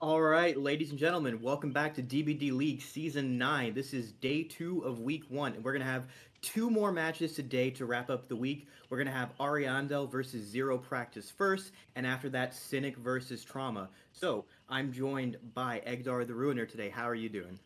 All right, ladies and gentlemen, welcome back to DBDLeague Season 9. This is day 2 of Week 1, and we're going to have two more matches today to wrap up the week. We're going to have Ariandel versus 0Practice first, and after that, Cynic versus Trauma. So, I'm joined by EgdarTheRuiner today. How are you doing?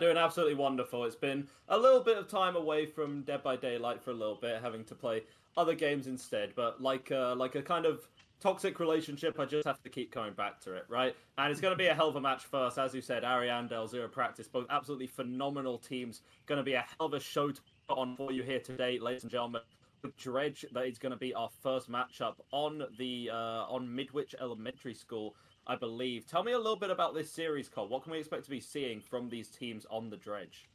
Doing absolutely wonderful. It's been a little bit of time away from Dead by Daylight for a little bit, having to play other games instead. But like a kind of toxic relationship, I just have to keep coming back to it, right? And it's going to be a hell of a match first, as you said. Ariandel, 0Practice, both absolutely phenomenal teams. Going to be a hell of a show to put on for you here today, ladies and gentlemen. With Dredge, that is going to be our first matchup on Midwich Elementary School, I believe. Tell me a little bit about this series, Cole. What can we expect to be seeing from these teams on the Dredge?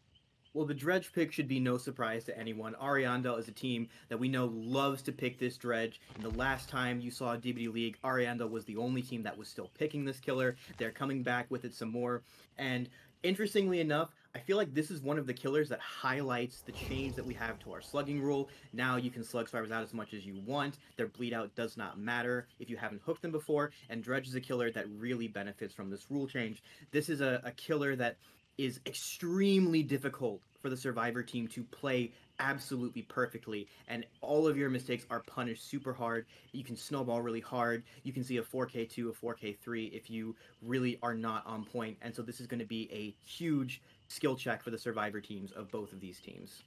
Well, the Dredge pick should be no surprise to anyone. Ariandel is a team that we know loves to pick this Dredge. And the last time you saw DBDLeague, Ariandel was the only team that was still picking this killer. They're coming back with it some more. And interestingly enough, I feel like this is one of the killers that highlights the change that we have to our slugging rule. Now you can slug survivors out as much as you want. Their bleed out does not matter if you haven't hooked them before. And Dredge is a killer that really benefits from this rule change. This is a killer that is extremely difficult for the survivor team to play absolutely perfectly, and all of your mistakes are punished super hard. You can snowball really hard. You can see a 4K2, a 4K3 if you really are not on point, and so this is going to be a huge skill check for the survivor teams of both of these teams.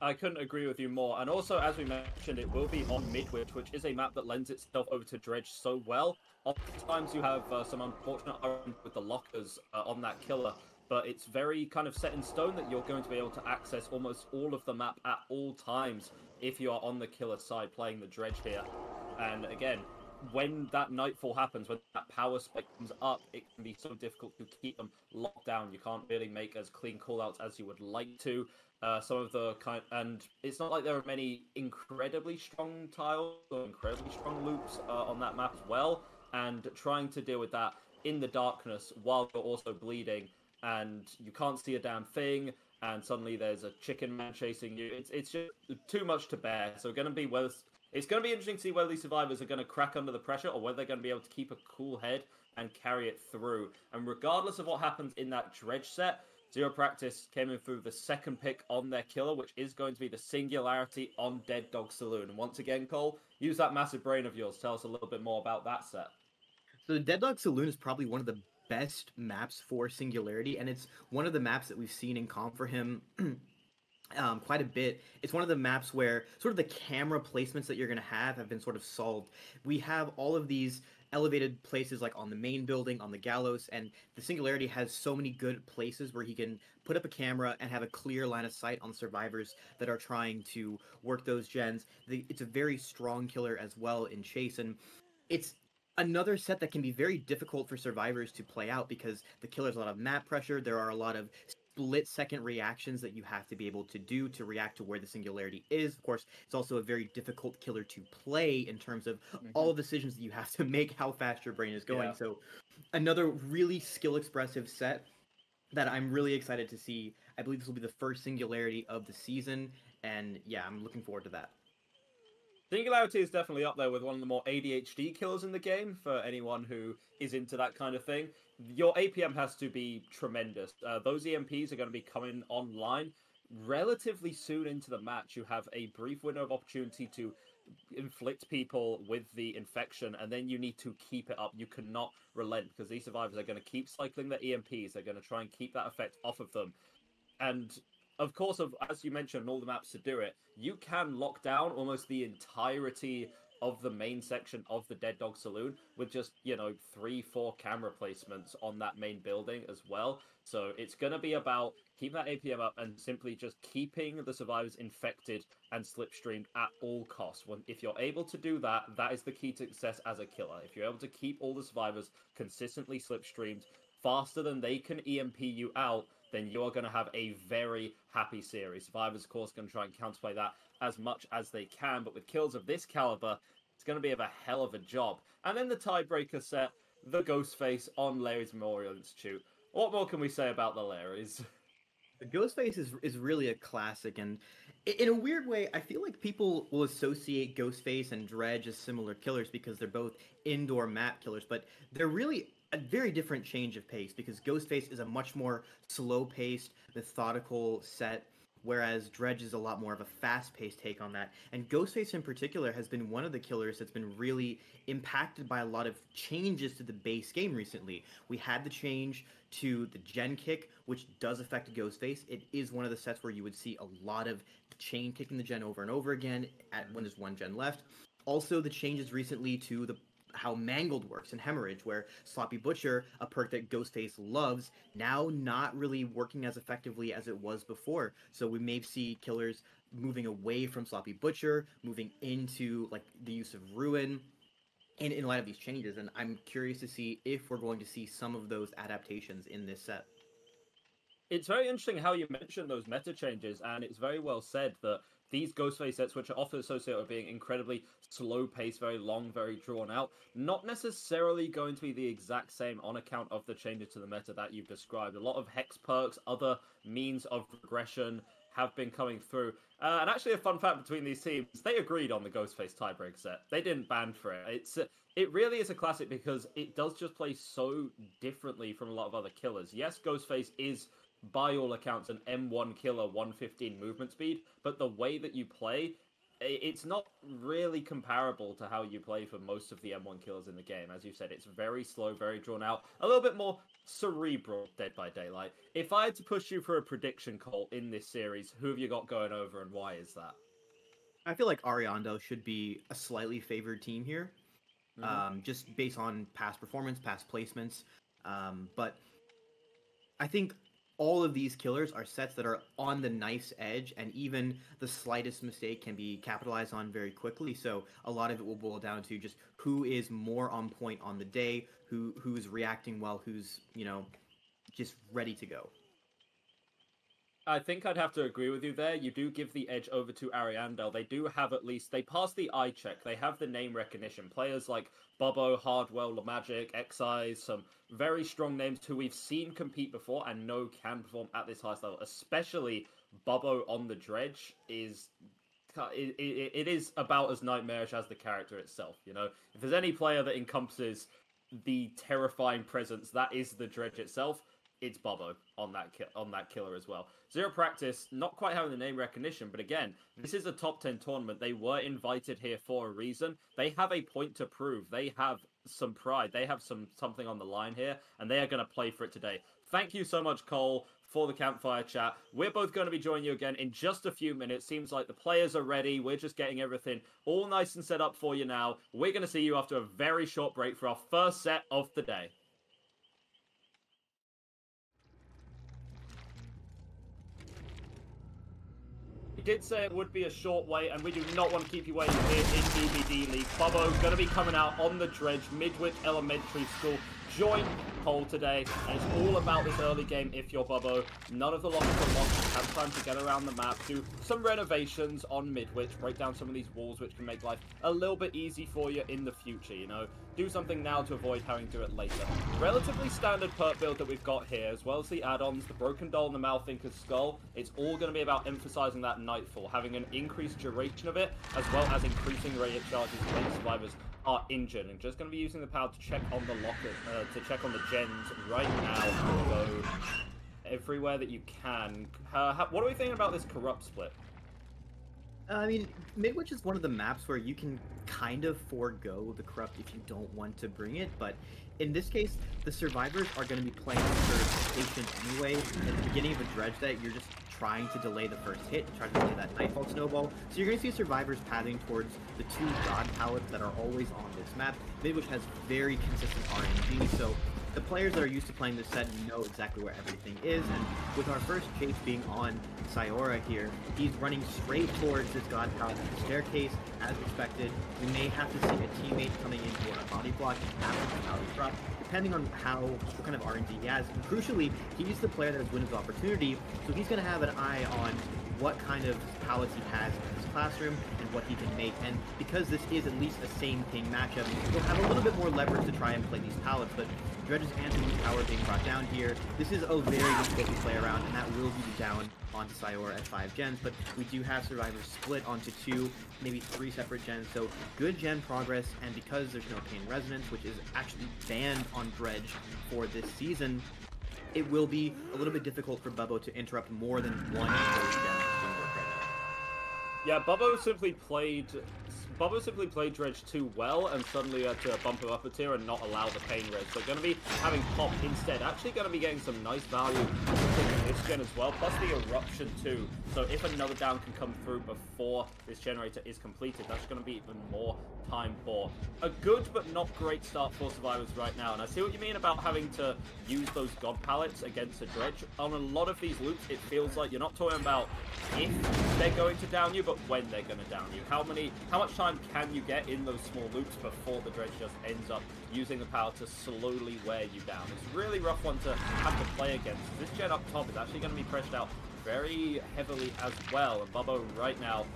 I couldn't agree with you more. And also, as we mentioned, it will be on Midwich, which is a map that lends itself over to Dredge so well. Oftentimes, you have some unfortunate irons with the lockers on that killer, but it's very kind of set in stone that you're going to be able to access almost all of the map at all times if you are on the killer side playing the Dredge here. And again, when that nightfall happens, when that power spike comes up, it can be so difficult to keep them locked down. You can't really make as clean callouts as you would like to. Some of the and it's not like there are many incredibly strong tiles or incredibly strong loops on that map as well. And trying to deal with that in the darkness while you're also bleeding and you can't see a damn thing, and suddenly there's a chicken man chasing you. It's just too much to bear. So it's going to be interesting to see whether these survivors are going to crack under the pressure or whether they're going to be able to keep a cool head and carry it through. And regardless of what happens in that Dredge set, 0Practice came in through the second pick on their killer, which is going to be the Singularity on Dead Dog Saloon. And once again, Cole, use that massive brain of yours. Tell us a little bit more about that set. So the Dead Dog Saloon is probably one of the best maps for Singularity, and it's one of the maps that we've seen in comp for him quite a bit. It's one of the maps where sort of the camera placements that you're going to have been sort of solved. We have all of these elevated places like on the main building, on the gallows, and the Singularity has so many good places where he can put up a camera and have a clear line of sight on the survivors that are trying to work those gens. It's a very strong killer as well in chase, and it's another set that can be very difficult for survivors to play out because the killer's a lot of map pressure. There are a lot of split second reactions that you have to be able to do to react to where the Singularity is. Of course, it's also a very difficult killer to play in terms of all the decisions that you have to make, how fast your brain is going. Yeah. So another really skill expressive set that I'm really excited to see. I believe this will be the first Singularity of the season, and yeah, I'm looking forward to that. Singularity is definitely up there with one of the more ADHD killers in the game for anyone who is into that kind of thing. Your APM has to be tremendous. Those EMPs are going to be coming online relatively soon into the match. You have a brief window of opportunity to inflict people with the infection, and then you need to keep it up. You cannot relent because these survivors are going to keep cycling their EMPs. They're going to try and keep that effect off of them. And of course, as you mentioned, all the maps to do it, you can lock down almost the entirety of the main section of the Dead Dog Saloon with just, 3-4 camera placements on that main building as well. So it's going to be about keeping that APM up and simply just keeping the survivors infected and slipstreamed at all costs. If you're able to do that, that is the key to success as a killer. If you're able to keep all the survivors consistently slipstreamed faster than they can EMP you out, then you're going to have a very happy series. Survivors, of course, going to try and counterplay that as much as they can, but with kills of this caliber, it's going to be a hell of a job. And then the tiebreaker set, the Ghost Face on Larry's Memorial Institute. What more can we say about the Larrys? Ghost Face is really a classic, and in a weird way, I feel like people will associate Ghost Face and Dredge as similar killers because they're both indoor map killers, but they're really a very different change of pace because Ghost Face is a much more slow-paced, methodical set, whereas Dredge is a lot more of a fast-paced take on that. And Ghost Face in particular has been one of the killers that's been really impacted by a lot of changes to the base game recently. We had the change to the gen kick, which does affect Ghostface. It is one of the sets where you would see a lot of chain kicking the gen over and over again when there's one gen left. Also, the changes recently to the how Mangled works and Hemorrhage, where Sloppy Butcher, a perk that Ghostface loves, now not really working as effectively as it was before. So we may see killers moving away from Sloppy Butcher, moving into like the use of Ruin, in light of these changes, and I'm curious to see if we're going to see some of those adaptations in this set. It's very interesting how you mentioned those meta changes, and it's very well said that these Ghostface sets, which are often associated with being incredibly slow-paced, very long, very drawn-out, not necessarily going to be the exact same on account of the changes to the meta that you've described. A lot of hex perks, other means of regression have been coming through. And actually, a fun fact between these teams, they agreed on the Ghostface tiebreak set. They didn't ban for it. It really is a classic because it does just play so differently from a lot of other killers. Yes, Ghostface is, by all accounts, an M1 killer, 115 movement speed, but the way that you play, it's not really comparable to how you play for most of the M1 killers in the game. As you said, it's very slow, very drawn out, a little bit more cerebral, Dead by Daylight. If I had to push you for a prediction, Cole, in this series, who have you got going over and why is that? I feel like Ariandel should be a slightly favored team here, just based on past performance, past placements. But I think all of these killers are sets that are on the knife's edge, and even the slightest mistake can be capitalized on very quickly. So a lot of it will boil down to just who is more on point on the day, who's reacting well, who's, just ready to go. I think I'd have to agree with you there. You do give the edge over to Ariandel. They do have they pass the eye check. They have the name recognition. Players like Bubbo, Hardwell, LaMagic, Excise, some very strong names who we've seen compete before and know can perform at this highest level. Especially Bubbo on the Dredge is... It is about as nightmarish as the character itself, If there's any player that encompasses the terrifying presence that is the Dredge itself, it's Bubbo on that killer as well. 0Practice, not quite having the name recognition, but again, this is a top 10 tournament. They were invited here for a reason. They have a point to prove. They have some pride. They have something on the line here, and they are going to play for it today. Thank you so much, Cole, for the campfire chat. We're both going to be joining you again in just a few minutes. Seems like the players are ready. We're just getting everything all nice and set up for you now. We're going to see you after a very short break for our first set of the day. We did say it would be a short wait, and we do not want to keep you waiting here in DBDLeague. Bubbo going to be coming out on the Dredge, Midwich Elementary School. Join Cole today, and it's all about this early game if you're Bubbo. None of the lockers are locked. You have time to get around the map, do some renovations on Midwich, break down some of these walls, which can make life a little bit easy for you in the future, Do something now to avoid having to do it later. Relatively standard perk build that we've got here, as well as the add-ons, the Broken Doll and the Malthinker's Skull. It's all going to be about emphasizing that Nightfall, having an increased duration of it, as well as increasing radiant charges when survivors are injured. And just going to be using the power to check on the locker, to check on the gens right now. Go everywhere that you can. What are we thinking about this Corrupt split? I mean, Midwich is one of the maps where you can kind of forego the Corrupt if you don't want to bring it, but in this case, the survivors are going to be playing for patient anyway. At the beginning of a Dredge that you're just trying to delay the first hit, trying to delay that Nightfall snowball. So you're going to see survivors pathing towards the two God pallets that are always on this map. Midwich has very consistent RNG, so the players that are used to playing this set know exactly where everything is, and with our first chase being on Sayora here, he's running straight towards this God Pallet at the staircase, as expected. We may have to see a teammate coming in for a body block after the pallet drop, depending on what kind of RNG he has. And crucially, he's the player that has win his opportunity, so he's going to have an eye on what kind of pallets he has in his classroom and what he can make. And because this is at least a same king matchup, he'll have a little bit more leverage to try and play these pallets. But Dredge's anti-tower being brought down here, this is a very difficult to play around, and that will be down onto Sayora at 5 gens, but we do have survivors split onto 2, maybe 3 separate gens, so good gen progress. And because there's no pain resonance, which is actually banned on Dredge for this season, it will be a little bit difficult for Bubbo to interrupt more than one of those gens. Yeah, Bubbo simply played Dredge too well, and suddenly had to bump him up a tier and not allow the pain res. So going to be having Pop instead. Actually going to be getting some nice value in this gen as well, plus the Eruption too. So if another down can come through before this generator is completed, that's going to be even more time for a good but not great start for survivors right now. And I see what you mean about having to use those god pallets against a Dredge. On a lot of these loops, it feels like you're not talking about if they're going to down you, but when they're going to down you. How much time can you get in those small loops before the Dredge just ends up using the power to slowly wear you down? It's a really rough one to have to play against. This gen up top is actually going to be pressured out very heavily as well. And Bubbo right now,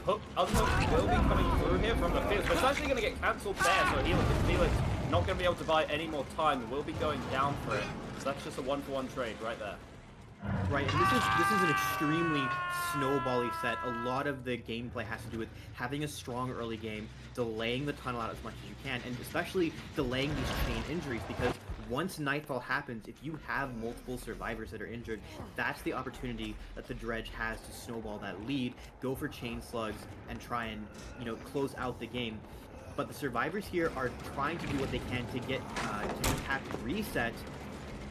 Unhook will be coming through here from the field, but it's actually going to get cancelled there, so Felix not going to be able to buy any more time and will be going down for it. So that's just a 1-for-1 trade right there. Right, and this is an extremely snowbally set. A lot of the gameplay has to do with having a strong early game, delaying the tunnel out as much as you can, and especially delaying these chain injuries, because once Nightfall happens, if you have multiple survivors that are injured, that's the opportunity that the Dredge has to snowball that lead, go for chain slugs, and try and, close out the game. But the survivors here are trying to do what they can to get to impact reset.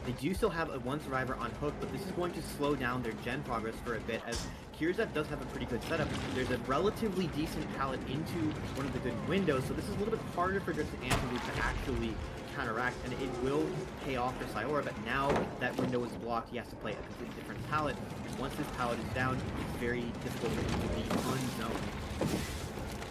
They do still have one survivor on hook, but this is going to slow down their gen progress for a bit, as Kirzef does have a pretty good setup. There's a relatively decent pallet into one of the good windows, so this is a little bit harder for just Anthony to actually counteract, and it will pay off for Sayora, but now that window is blocked, he has to play a completely different pallet. Once this pallet is down, it's very difficult for him to be unzoned.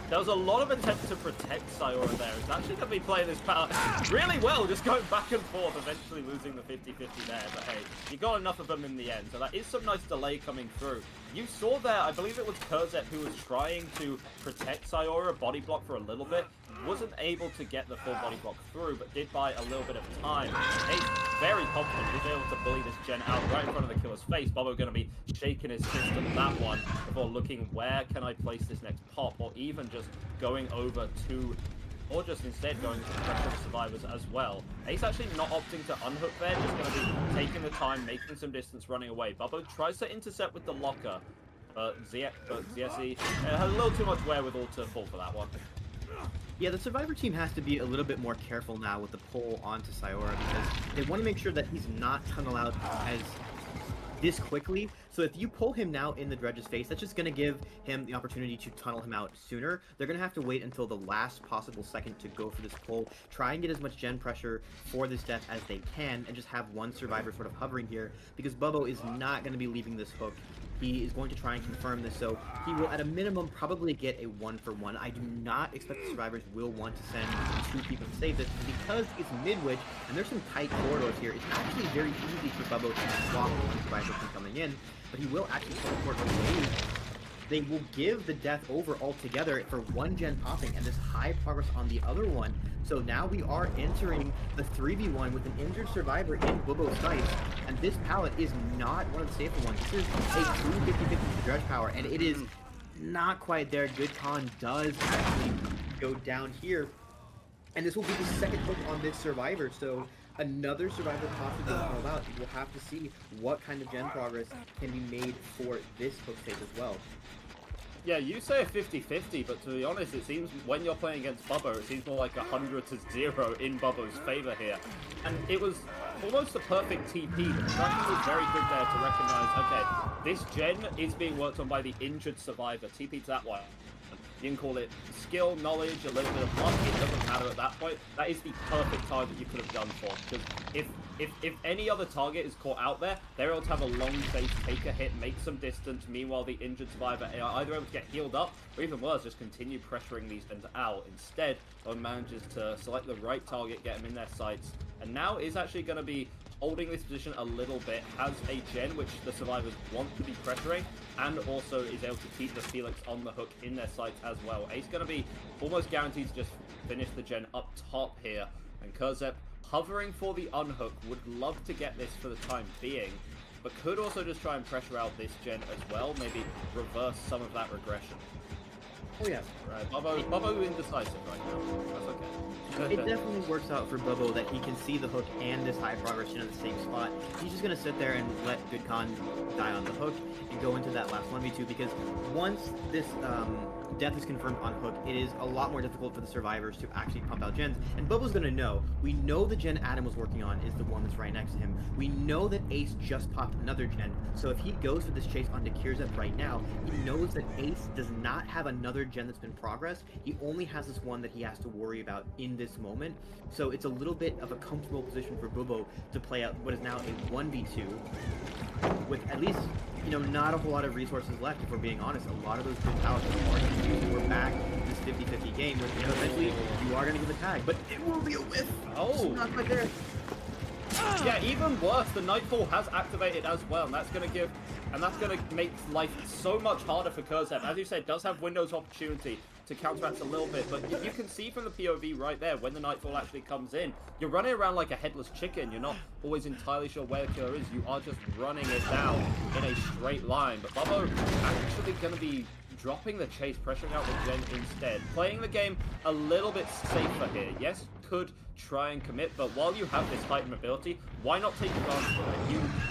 There was a lot of attempt to protect Sayora there. He's actually going to be playing this pallet really well, just going back and forth, eventually losing the 50-50 there. But hey, you got enough of them in the end, so that is some nice delay coming through. You saw there, I believe it was Kurzet who was trying to protect Sayora, body block for a little bit. Wasn't able to get the full body block through, but did buy a little bit of time. He's very confident. He's able to bully this gen out right in front of the killer's face. Bubbo going to be shaking his fist at that one before looking, where can I place this next pop, or even just going over to, or just instead going to pressure the survivors as well. Ace actually not opting to unhook there, just going to be taking the time, making some distance, running away. Bubbo tries to intercept with the locker, but Ziesi has a little too much wherewithal to fall for that one. Yeah, the Survivor team has to be a little bit more careful now with the pull onto Sayora, because they want to make sure that he's not tunnel out as this quickly. So if you pull him now in the Dredge's face, that's just going to give him the opportunity to tunnel him out sooner. They're going to have to wait until the last possible second to go for this pull, try and get as much gen pressure for this death as they can, and just have one survivor sort of hovering here, because Bubbo is not going to be leaving this hook. He is going to try and confirm this, so he will at a minimum probably get a 1-for-1. I do not expect the survivors will want to send 2 people to save this, because it's mid-witch and there's some tight corridors here. It's actually very easy for Bubbo to block one survivor from coming in, but he will actually teleport away. They will give the death over altogether for one gen popping and this high progress on the other one. So now we are entering the 3v1 with an injured survivor in Bubbo's sights, and this pallet is not one of the safer ones. This is a true 50-50 to Dredge power, and it is not quite there. Good Con does actually go down here, and this will be the second hook on this survivor, so another survivor possibly called out. We'll have to see what kind of gen progress can be made for this hook stage as well. Yeah, you say a 50-50, but to be honest, it seems when you're playing against Bubbo, it seems more like 100-0 in Bubbo's favor here. And it was almost a perfect TP. The strategy was very good there to recognize, okay, this gen is being worked on by the injured survivor. TP to that one. You can call it skill, knowledge, a little bit of luck. It doesn't matter at that point. That is the perfect target you could have done for. Because if any other target is caught out there, they're able to have a long face, take a hit, make some distance. Meanwhile, the injured survivor are either able to get healed up, or even worse, just continue pressuring these gens out. Instead, one manages to select the right target, get them in their sights, and now is actually going to be holding this position a little bit, has a gen which the survivors want to be pressuring, and also is able to keep the Felix on the hook in their sights as well. Ace going to be almost guaranteed to just finish the gen up top here, and Kurzep hovering for the unhook, would love to get this for the time being, but could also just try and pressure out this gen as well, maybe reverse some of that regression. Oh yeah. Right, Bubbo indecisive right now. That's okay. It definitely works out for Bubbo that he can see the hook and this high progress in the same spot. He's just going to sit there and let GoodCon die on the hook and go into that last 1v2, because once this death is confirmed on hook, it is a lot more difficult for the survivors to actually pump out gens. And Bubbo's going to know. We know the gen Adam was working on is the one that's right next to him. We know that Ace just popped another gen. So if he goes for this chase onto Kurzep right now, he knows that Ace does not have another gen that's been progressed. He only has this one that he has to worry about in this moment. So it's a little bit of a comfortable position for Bubbo to play out what is now a 1v2 with at least, you know, not a whole lot of resources left, if we're being honest. A lot of those good powers are already used. We're back in this 50-50 game where, you know, eventually you are going to give a tag, but it will be a whiff. Oh! Not quite there. Yeah, even worse, the Nightfall has activated as well, and that's going to make life so much harder for Kurzep. As you said, does have windows of opportunity to counteract a little bit, but you can see from the POV right there, when the Nightfall actually comes in, you're running around like a headless chicken. You're not always entirely sure where the killer is. You are just running it down in a straight line. But Bubbo actually going to be dropping the chase, pressuring out the gen instead. Playing the game a little bit safer here. Yes, could try and commit, but while you have this heightened mobility, why not take advantage of it?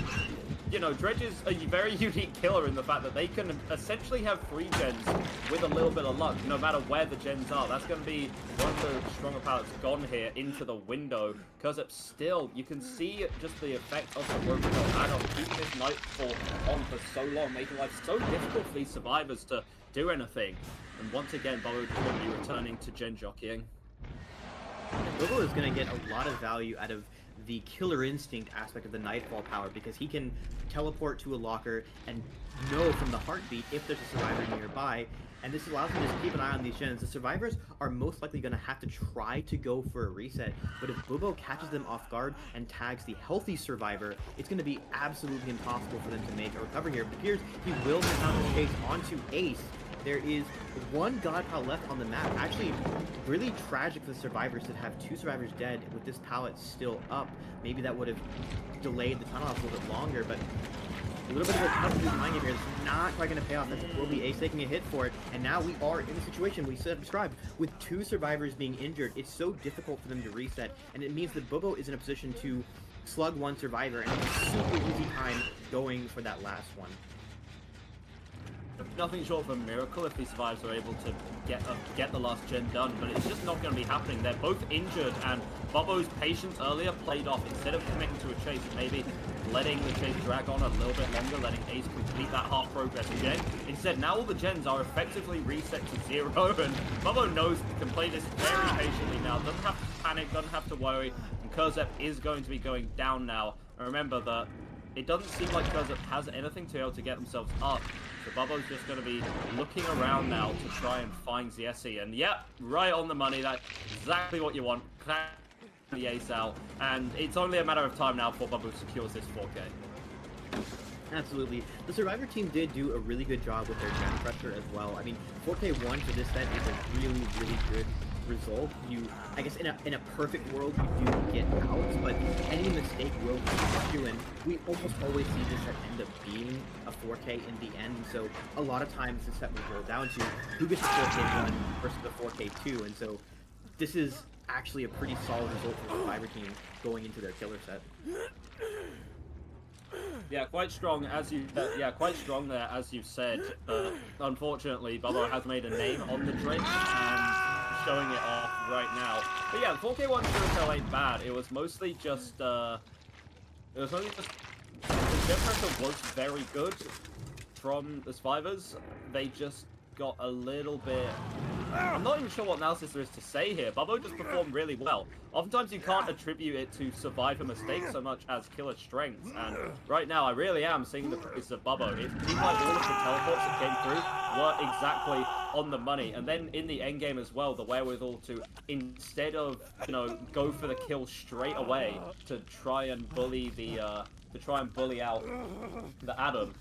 You know, Dredge is a very unique killer in the fact that they can essentially have 3 gens with a little bit of luck, no matter where the gens are. That's going to be one of the stronger pallets gone here into the window. Kurzep still, you can see just the effect of the broken add-on, keeping this Nightfall on for so long, making life so difficult for these survivors to do anything. And once again, Bubbo is going to be returning to gen jockeying. Bubbo is going to get a lot of value out of the killer instinct aspect of the Nightfall power, because he can teleport to a locker and know from the heartbeat if there's a survivor nearby, and this allows him to just keep an eye on these gens. The survivors are most likely going to have to try to go for a reset, but if Bubbo catches them off guard and tags the healthy survivor, it's going to be absolutely impossible for them to make a recovery here. It appears he will mount the chase onto Ace. There is one god pallet left on the map. Actually, really tragic for the survivors to have 2 survivors dead with this pallet still up. Maybe that would have delayed the tunnel off a little bit longer, but a little bit of a tough mind game here. It's not quite going to pay off. That will be Ace taking a hit for it, and now we are in the situation we described with 2 survivors being injured. It's so difficult for them to reset, and it means that Bubbo is in a position to slug 1 survivor, and it's a super easy time going for that last one. Nothing short of a miracle if these survivors are able to get the last gen done, but it's just not going to be happening. They're both injured, and Bubbo's patience earlier played off. Instead of committing to a chase, maybe letting the chase drag on a little bit longer, letting Ace complete that half progress gen. Instead, now all the gens are effectively reset to 0, and Bubbo knows he can play this very patiently now. Doesn't have to panic, doesn't have to worry, and Kurzep is going to be going down now. And remember that it doesn't seem like Kurzep has anything to be able to get themselves up. So Bubbo's just going to be looking around now to try and find Ziesi. And yeah, right on the money. That's exactly what you want. The ace out. And it's only a matter of time now before Bubbo secures this 4K. Absolutely. The Survivor team did do a really good job with their gen pressure as well. I mean, 4K1 for this set is a really, really good result. I guess in a perfect world you do get outs, but any mistake will cost you, and we almost always see this set end up being a 4K in the end. So a lot of times this set will roll down to who gets the 4K1 versus the 4K2, and so this is actually a pretty solid result for the Survivor team going into their killer set. Yeah, quite strong as you. Quite strong there, as you said. Unfortunately, Bubbo has made a name on the Dredge and showing it off right now. But yeah, the 4K1 sure ain't bad. It was mostly just. The gen pressure was very good from the survivors. They just got a little bit. I'm not even sure what analysis there is to say here. Bubbo just performed really well. Oftentimes you can't attribute it to survivor mistakes so much as killer strengths. And right now I really am seeing the praise of Bubbo. It seemed like all of the teleports that came through were exactly on the money. And then in the end game as well, the wherewithal to, instead of, you know, go for the kill straight away, to try and bully the out the Adam,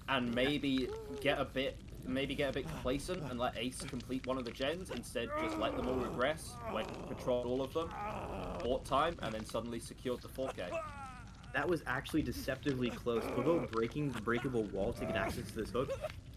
and maybe get a bit complacent and let Ace complete one of the gens, instead just let them all regress, went controlled all of them, bought time, and then suddenly secured the 4K. That was actually deceptively close. Although breaking the breakable wall to get access to this hook,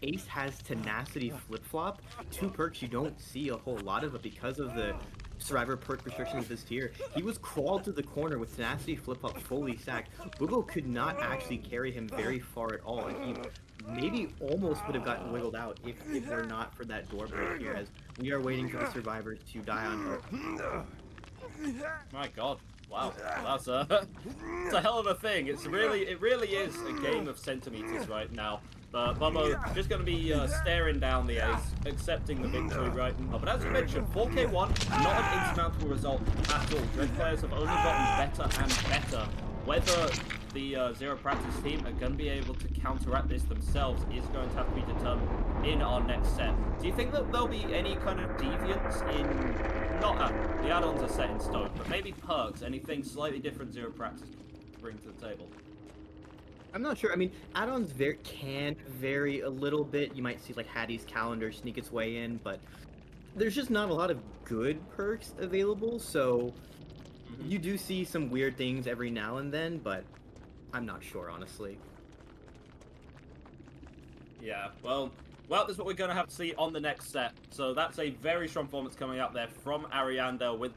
Ace has Tenacity Flip-Flop, 2 perks you don't see a whole lot of, but because of the Survivor perk restrictions of this tier, he was crawled to the corner with Tenacity Flip-Flop fully stacked. Bubo could not actually carry him very far at all, and he maybe almost would have gotten wiggled out if it were not for that door break here, as we are waiting for the survivors to die on hook. My god. Wow, that's it's a hell of a thing. It really is a game of centimeters right now. Bubbo just going to be staring down the Ace, accepting the victory right now. But as you mentioned, 4K1, not an insurmountable result at all. Dredge players have only gotten better and better. Whether the 0Practice team are going to be able to counteract this themselves is going to have to be determined in our next set. Do you think that there'll be any kind of deviance in... Not the add-ons are set in stone, but maybe perks, anything slightly different 0Practice bring to the table? I'm not sure. I mean, add-ons can vary a little bit. You might see like Hattie's calendar sneak its way in, but there's just not a lot of good perks available, so you do see some weird things every now and then, but I'm not sure, honestly. Yeah, well, this is what we're going to have to see on the next set. So that's a very strong performance coming out there from Ariandel with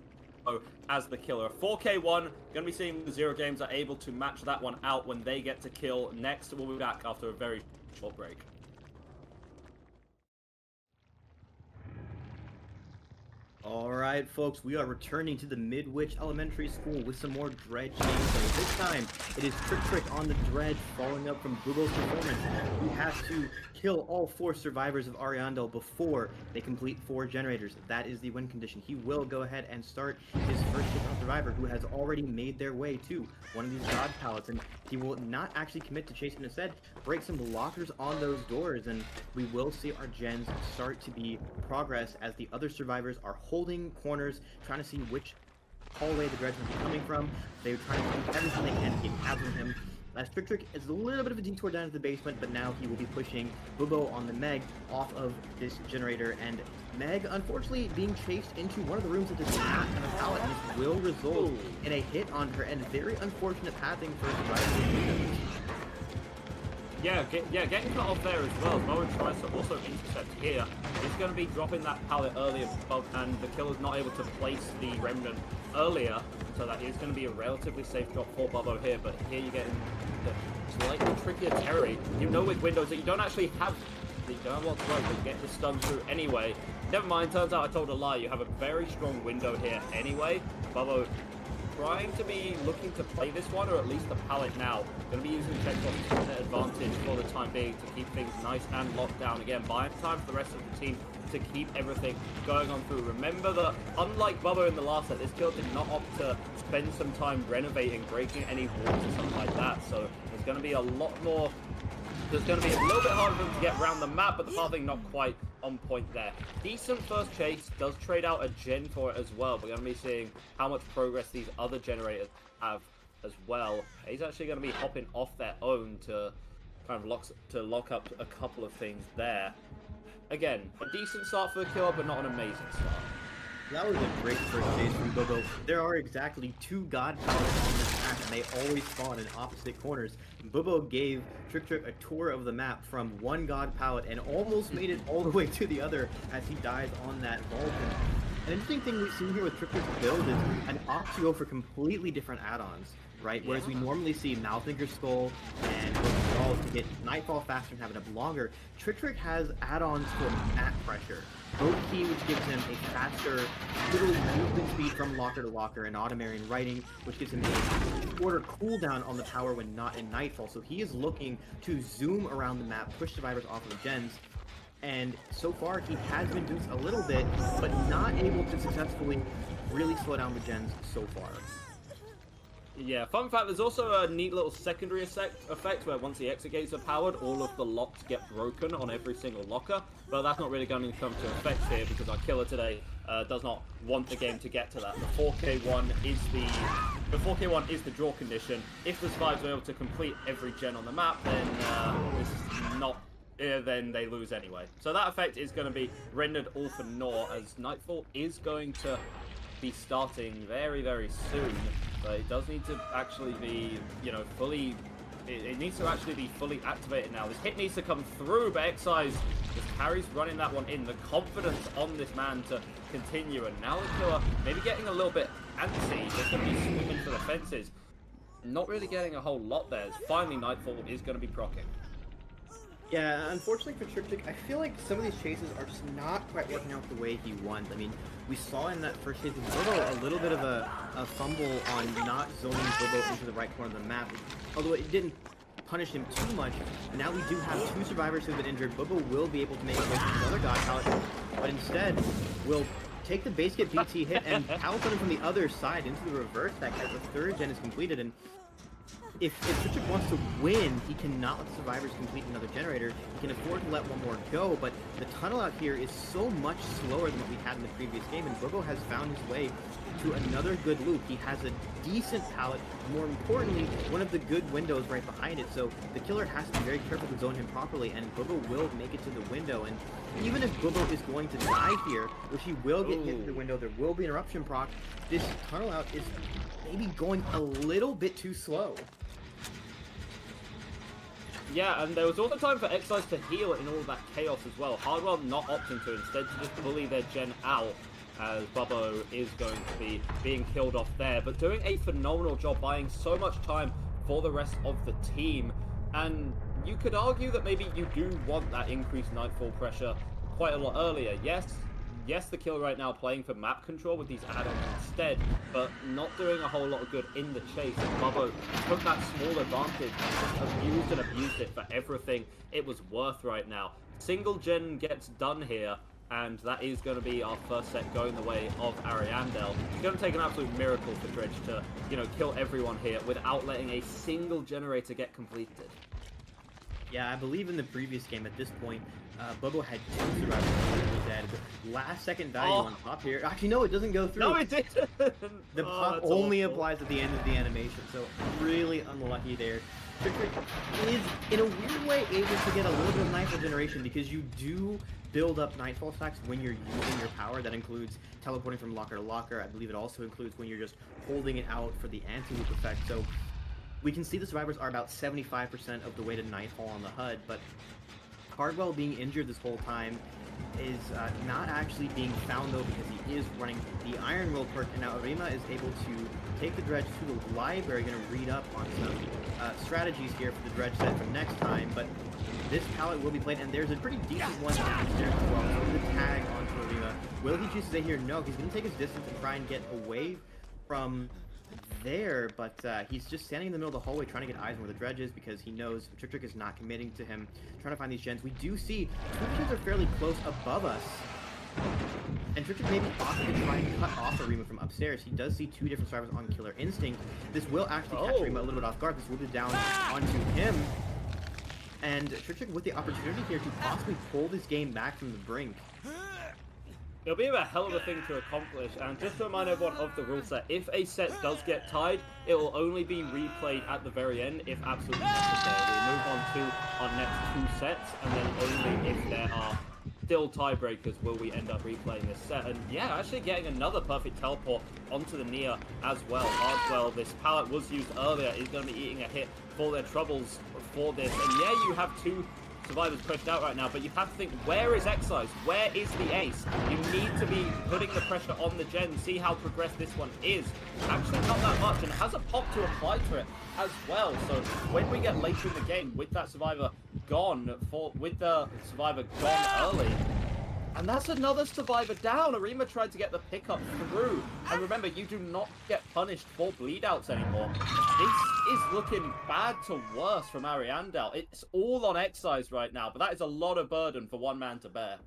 as the killer. 4K1, going to be seeing the 0 games are able to match that one out when they get to kill next. We'll be back after a very short break. Alright folks, we are returning to the Midwich Elementary School with some more Dredge gameplay. This time, it is Trick on the Dredge, following up from Bubo's performance. He has to kill all 4 survivors of Ariandel before they complete 4 generators. That is the win condition. He will go ahead and start his first hit on survivor, who has already made their way to one of these god pallets, and he will not actually commit to chasing. Instead, break some lockers on those doors, and we will see our gens start to be progress as the other survivors are holding corners, trying to see which hallway the Dredge might be coming from. They're trying to do everything they can to get tabs on him. Last Trick is a little bit of a detour down to the basement, but now he will be pushing Bubo on the Meg off of this generator, and Meg, unfortunately, being chased into one of the rooms that does not have a pallet, and this will result in a hit on her, and very unfortunate pathing for survivors. Yeah, getting cut off there as well. Bowen tries to also intercept here. He's going to be dropping that pallet earlier, and the killer's not able to place the remnant earlier, so that is going to be a relatively safe drop for Bubbo here. But here you get the slightly trickier territory. You know, with windows that you don't actually have, you don't have lots of rope, but you get the stun through anyway. Never mind, turns out I told a lie. You have a very strong window here anyway. Bubbo trying to be looking to play this one, or at least the pallet now. Going to be using checkbox to advantage for the time being to keep things nice and locked down. Again, buying time for the rest of the team to keep everything going on through. Remember that, unlike Bubbo in the last set, this kill did not opt to spend some time renovating, breaking any walls or something like that. So there's going to be a lot more. There's going to be a little bit harder for them to get around the map, but the pathing not quite on point there. Decent first chase, does trade out a gen for it as well. We're going to be seeing how much progress these other generators have as well. He's actually going to be hopping off their own to kind of lock up a couple of things there. Again, a decent start for the killer, but not an amazing start. That was a great first chase from Bubo. There are exactly 2 god pallets on this map, and they always spawn in opposite corners. Bubo gave Trick a tour of the map from one god pallet and almost made it all the way to the other as he dies on that vault. An interesting thing we've seen here with Trick's build is an opt to go for completely different add-ons, right? Whereas we normally see Malthinker Skull and Withdrawal to get Nightfall faster and have it up longer, Trick has add-ons for map pressure. Boat Key, which gives him a faster, literally movement speed from locker to locker, and Automarian Writing, which gives him a shorter cooldown on the tower when not in Nightfall. So he is looking to zoom around the map, push survivors off of the gens, and so far he has been doing a little bit, but not able to successfully really slow down the gens so far. Yeah, fun fact, there's also a neat little secondary effect where once the exit gates are powered, all of the locks get broken on every single locker, but that's not really going to come to effect here because our killer today does not want the game to get to that. The 4K1 is the draw condition. If the survivors are able to complete every gen on the map, then then they lose anyway. So that effect is going to be rendered all for naught, as Nightfall is going to be starting very, very soon. But it does need to actually be, you know, fully... It needs to actually be fully activated now. This hit needs to come through, but Excise just carries running that one in. The confidence on this man to continue. And now the killer maybe getting a little bit antsy. Just going to be swimming for the fences. Not really getting a whole lot there. Finally, Nightfall is going to be proccing. Yeah, unfortunately for Triptych, I feel like some of these chases are just not quite working out the way he wants. I mean, we saw in that first chase with Bobo a little bit of a fumble on not zoning Bobo into the right corner of the map. Although it didn't punish him too much. Now we do have two survivors who have been injured. Bobo will be able to make it with his other god pallet, but instead will take the base kit BT hit and pallet him from the other side into the reverse deck as the third gen is completed. And if Triptych wants to win, he cannot let the survivors complete another generator. He can afford to let one more go, but the tunnel out here is so much slower than what we had in the previous game, and Bobo has found his way to another good loop. He has a decent pallet, more importantly, one of the good windows right behind it, so the killer has to be very careful to zone him properly, and Bobo will make it to the window. And even if Bobo is going to die here, which he will get hit to the window, there will be interruption proc, this tunnel out is maybe going a little bit too slow. Yeah, and there was also time for Excise to heal in all of that chaos as well. Hardwell not opting to, instead to just bully their gen out, as Bubbo is going to be being killed off there, but doing a phenomenal job buying so much time for the rest of the team. And you could argue that maybe you do want that increased Nightfall pressure quite a lot earlier. Yes, the killer right now playing for map control with these add-ons instead, but not doing a whole lot of good in the chase. And Bubbo took that small advantage and just abused it for everything it was worth right now. Single gen gets done here, and that is going to be our first set going the way of Ariandel. It's going to take an absolute miracle for Dredge to, you know, kill everyone here without letting a single generator get completed. Yeah, I believe in the previous game at this point, Bobo had two survivors who were dead. Last second value on pop here. Actually, no, it doesn't go through. No, it didn't. The pop only applies at the end of the animation, so really unlucky there. Triptych is, in a weird way, able to get a little bit of Nightfall generation because you do build up Nightfall stacks when you're using your power. That includes teleporting from locker to locker. I believe it also includes when you're just holding it out for the anti-loop effect. So we can see the survivors are about 75% of the way to Nightfall on the HUD, but Hardwell being injured this whole time is not actually being found, though, because he is running the Iron Will perk, and now Arima is able to take the Dredge to the library, going to read up on some strategies here for the Dredge set for next time, but this pallet will be played, and there's a pretty decent one downstairs as well, so the tag onto Arima. Will he choose to stay here? No, he's going to take his distance and try and get away from there, but he's just standing in the middle of the hallway trying to get eyes on where the Dredge is because he knows Triptych is not committing to him, trying to find these gens. We do see two gens are fairly close above us, and Triptych may be opting to try and cut off Arima from upstairs. He does see two different survivors on Killer Instinct. This will actually catch Arima a little bit off guard. This will be down onto him, and Triptych with the opportunity here to possibly pull this game back from the brink. It'll be a hell of a thing to accomplish, and just to remind everyone of the rule set, if a set does get tied, it will only be replayed at the very end if absolutely necessary. We'll move on to our next two sets, and then only if there are still tiebreakers will we end up replaying this set. And yeah, actually getting another perfect teleport onto the Nia as well. Hardwell, this pallet was used earlier, is going to be eating a hit for their troubles for this. And yeah, you have two survivors pushed out right now, but you have to think, where is Excise? Where is the ace? You need to be putting the pressure on the gen, see how progressed this one is. Actually not that much, and has a pop to apply to it as well. So when we get later in the game with that survivor gone, early, and that's another survivor down. Arima tried to get the pickup through. And remember, you do not get punished for bleed outs anymore. This is looking bad to worse from Ariandel. It's all on Excise right now, but that is a lot of burden for one man to bear.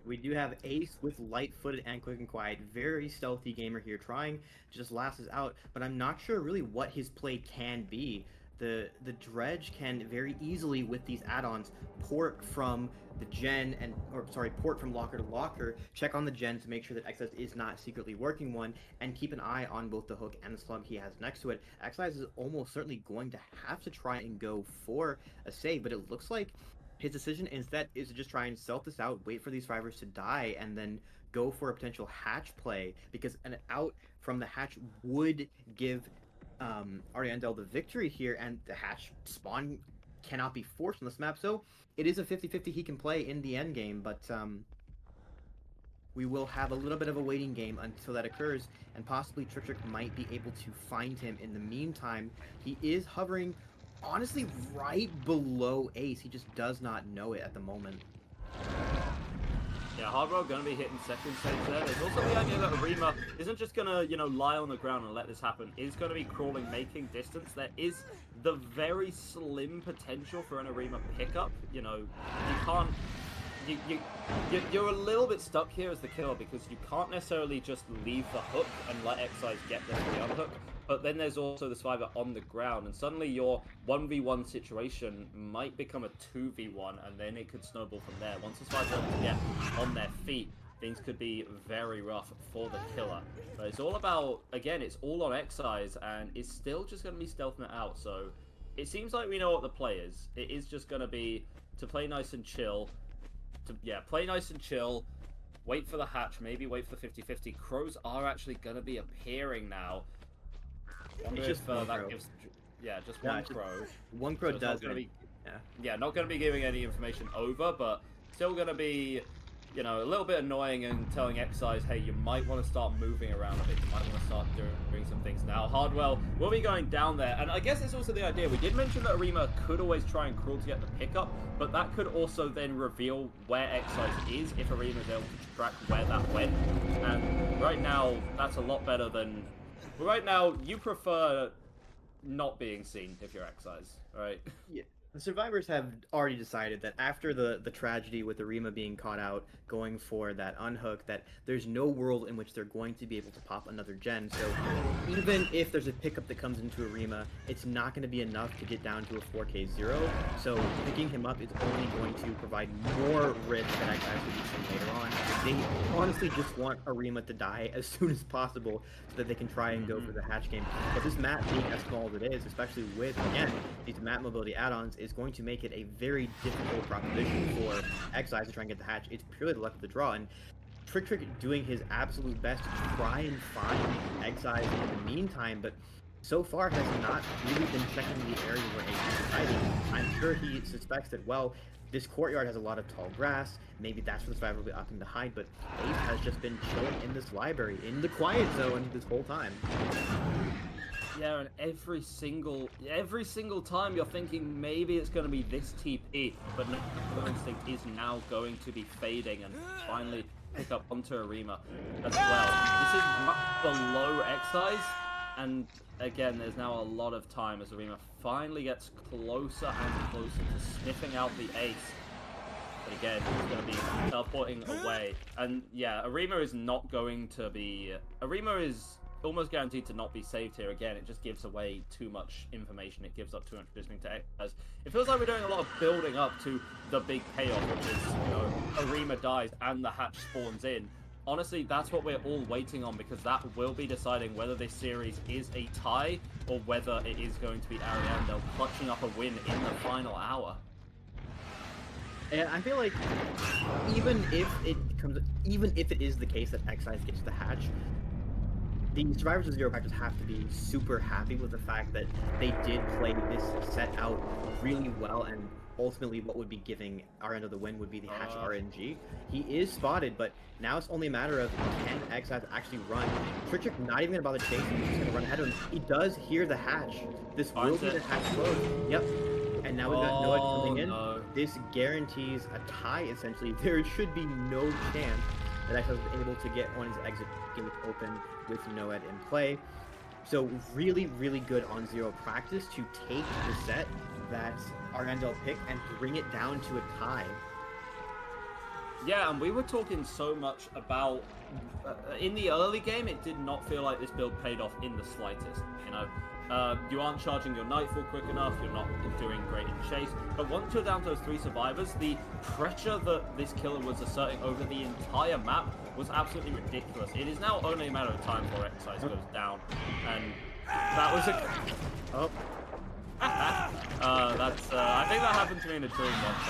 We do have Ace with light-footed and quick and quiet. Very stealthy gamer here, trying to just last us out, but I'm not sure really what his play can be. The Dredge can very easily, with these add-ons, port from the gen port from locker to locker, check on the gen to make sure that Exercise is not secretly working one, and keep an eye on both the hook and the slug he has next to it. Exercise is almost certainly going to have to try and go for a save, but it looks like his decision instead is to just try and stealth this out, wait for these survivors to die, and then go for a potential hatch play, because an out from the hatch would give Ariandel the victory here, and the hatch spawn cannot be forced on this map, so it is a 50-50 he can play in the end game, but we will have a little bit of a waiting game until that occurs, and possibly Trick might be able to find him. In the meantime, he is hovering honestly right below Ace. He just does not know it at the moment. Yeah, Hardwell going to be hitting second stage there. There's also the idea that Arima isn't just going to, lie on the ground and let this happen. Is going to be crawling, making distance. There is the very slim potential for an Arima pickup. You can't... You're a little bit stuck here as the killer, because you can't necessarily just leave the hook and let Excise get there for the unhook. But then there's also the survivor on the ground, and suddenly your 1v1 situation might become a 2v1, and then it could snowball from there. Once the survivor get on their feet, things could be very rough for the killer. But it's all about, again, it's all on Excise, and it's still just going to be stealthing it out. So it seems like we know what the play is. It is just going to be to play nice and chill. Play nice and chill. Wait for the hatch, maybe wait for the 50-50. Crows are actually going to be appearing now. It's just that gives, just one crow. One crow so does. Not going to be giving any information over, but still going to be, a little bit annoying and telling Excise, hey, you might want to start moving around a bit. You might want to start doing some things now. Hardwell will be going down there, and I guess it's also the idea. We did mention that Arima could always try and crawl to get the pickup, but that could also then reveal where Excise is if Arima is able to track where that went. And right now, that's a lot better than... Right now, you prefer not being seen if you're Excise, right? Yeah. The survivors have already decided that after the tragedy with Arima being caught out, going for that unhook, that there's no world in which they're going to be able to pop another gen. So even if there's a pickup that comes into Arima, it's not going to be enough to get down to a 4K0. So picking him up is only going to provide more risk that I can actually later on. They honestly just want Arima to die as soon as possible so that they can try and go for the hatch game. But this map being as small as it is, especially with, again, these map mobility add-ons, is going to make it a very difficult proposition for Excise to try and get the hatch. It's purely the luck of the draw, and Trick doing his absolute best to try and find Excise in the meantime, but so far has not really been checking the area where Ace is hiding. I'm sure he suspects that, well, this courtyard has a lot of tall grass, maybe that's where the survivor will be opting to hide, but Ace has just been chilling in this library, in the quiet zone this whole time. Yeah, and every single time you're thinking maybe it's going to be this TP, but no, the instinct is now going to be fading and finally pick up onto Arima as well. This is much below Excise, and again, there's now a lot of time as Arima finally gets closer and closer to sniffing out the ace. But again, he's going to be teleporting away. And yeah, Arima is not going to be... Arima is almost guaranteed to not be saved here again. It just gives away too much information. It gives up too much positioning to Excise. It feels like we're doing a lot of building up to the big payoff, which is, Arima dies and the hatch spawns in. Honestly, that's what we're all waiting on, because that will be deciding whether this series is a tie or whether it is going to be Ariandel clutching up a win in the final hour. And I feel like even if it is the case that Excise gets the hatch, the survivors of 0Practice have to be super happy with the fact that they did play this set out really well, and ultimately what would be giving Ariandel the win would be the hatch RNG. He is spotted, but now it's only a matter of can Excise actually run. Trick not even going to bother chasing, he's just going to run ahead of him. He does hear the hatch. This will be the hatch close. Yep. And now we've got Noed coming in. No. This guarantees a tie, essentially. There should be no chance that Excise was able to get on his exit gate open with Noed in play. So really, really good on 0Practice to take the set that Ariandel picked and bring it down to a tie. Yeah, and we were talking so much about in the early game, it did not feel like this build paid off in the slightest. You know, you aren't charging your Nightfall quick enough. You're not doing great in chase. But once you're down to those 3 survivors, the pressure that this killer was asserting over the entire map was absolutely ridiculous. It is now only a matter of time before Excise goes down, and that was a. Oh. That's. I think that happened to me in a dream once.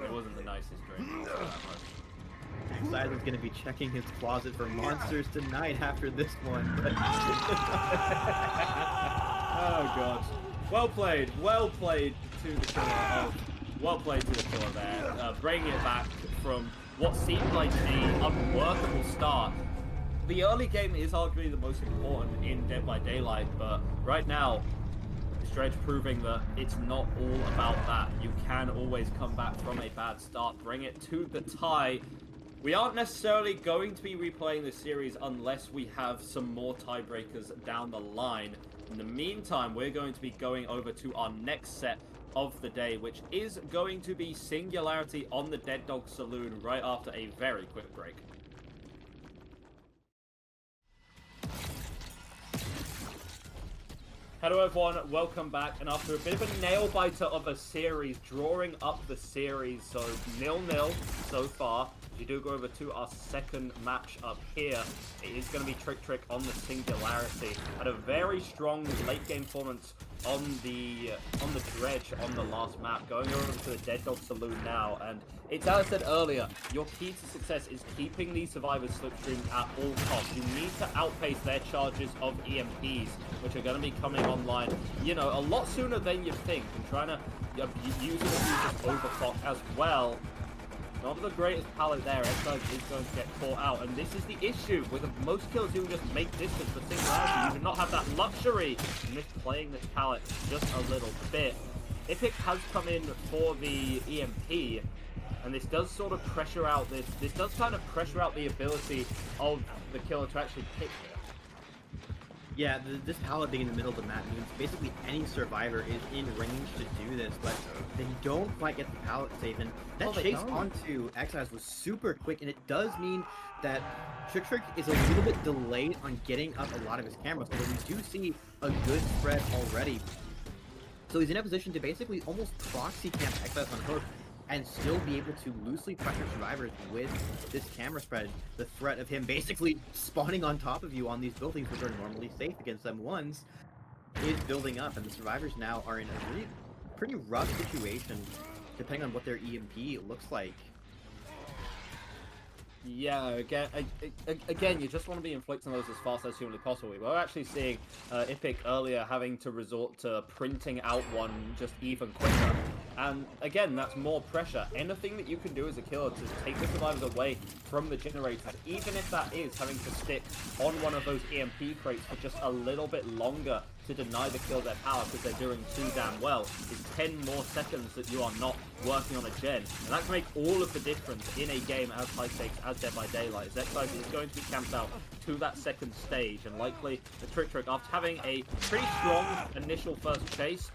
It wasn't the nicest dream. Excise is going to be checking his closet for monsters tonight after this one. But... oh god. Well played to the killer. Well played to the killer there. Bringing it back from what seemed like an unworkable start. The early game is arguably the most important in Dead by Daylight, but right now, Dredge proving that it's not all about that. You can always come back from a bad start, bring it to the tie. We aren't necessarily going to be replaying this series unless we have some more tiebreakers down the line. In the meantime, we're going to be going over to our next set of the day, which is going to be Singularity on the Dead Dog Saloon right after a very quick break. Hello everyone, welcome back, and after a bit of a nail-biter of a series, drawing up the series, so 0-0 so far. We do go over to our second match up here. It is going to be Trick on the Singularity. Had a very strong late game performance on the Dredge on the last map. Going over to the Dead Dog Saloon now, and it's as I said earlier, your key to success is keeping these survivors slipstream at all costs. You need to outpace their charges of EMPs, which are going to be coming online, you know, a lot sooner than you think, and trying to use and abuse overclock as well. Not the greatest palette there. Excise is going to get caught out, and this is the issue with most kills. You can just make distance for Singularity. You do not have that luxury. Misplaying this palette just a little bit. Epic has come in for the EMP, and this does sort of pressure out this does kind of pressure out the ability of the killer to actually pick here. Yeah, this pallet being in the middle of the map means basically any survivor is in range to do this, but they don't quite get the pallet safe, and that chase onto Excise was super quick, and it does mean that Trick is a little bit delayed on getting up a lot of his cameras, although we do see a good spread already. So he's in a position to basically almost proxy camp Excise on hook, and still be able to loosely pressure survivors with this camera spread. The threat of him basically spawning on top of you on these buildings, which are normally safe against M1s, is building up, and the survivors now are in a pretty rough situation, depending on what their EMP looks like. Yeah, again, you just want to be inflicting those as fast as humanly possible. We were actually seeing Epic earlier having to resort to printing out one just even quicker. And again, that's more pressure. Anything that you can do as a killer to take the survivors away from the generators, even if that is having to stick on one of those EMP crates for just a little bit longer to deny the kill their power because they're doing too damn well, is 10 more seconds that you are not working on a gen. And that can make all of the difference in a game as high stakes as Dead by Daylight. Excise is going to be camped out to that second stage, and likely the Trick, after having a pretty strong initial first chase,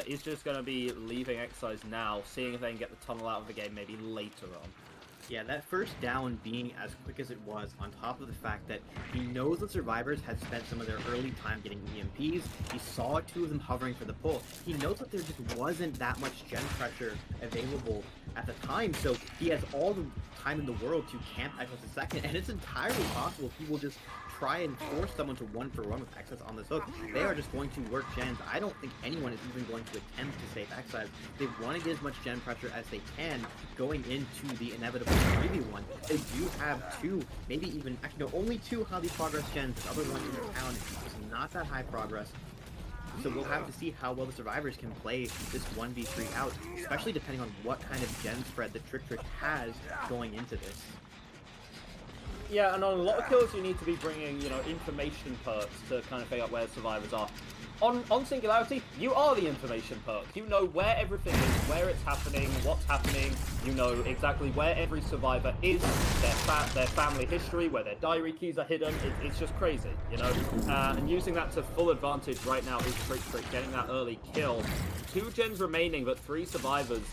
is just going to be leaving Excise now, seeing if they can get the tunnel out of the game maybe later on. Yeah, that first down being as quick as it was, on top of the fact that he knows the survivors had spent some of their early time getting EMPs, he saw 2 of them hovering for the pull. He knows that there just wasn't that much gen pressure available at the time, so he has all the time in the world to camp Excise a second, and it's entirely possible he will just try and force someone to 1-for-1 with Excise on this hook. They are just going to work gens. I don't think anyone is even going to attempt to save Excise. They want to get as much gen pressure as they can going into the inevitable 3v1. They do have 2, maybe even, actually no, only 2 highly progress gens. The other one in the town is not that high progress. So we'll have to see how well the survivors can play this 1v3 out, especially depending on what kind of gen spread the Trick has going into this. Yeah, and on a lot of kills you need to be bringing, you know, information perks to kind of figure out where survivors are. On Singularity, you are the information perk. You know where everything is, where it's happening, what's happening. You know exactly where every survivor is, their family history, where their diary keys are hidden. It's just crazy, you know? And using that to full advantage right now is Trick getting that early kill. 2 gens remaining, but 3 survivors.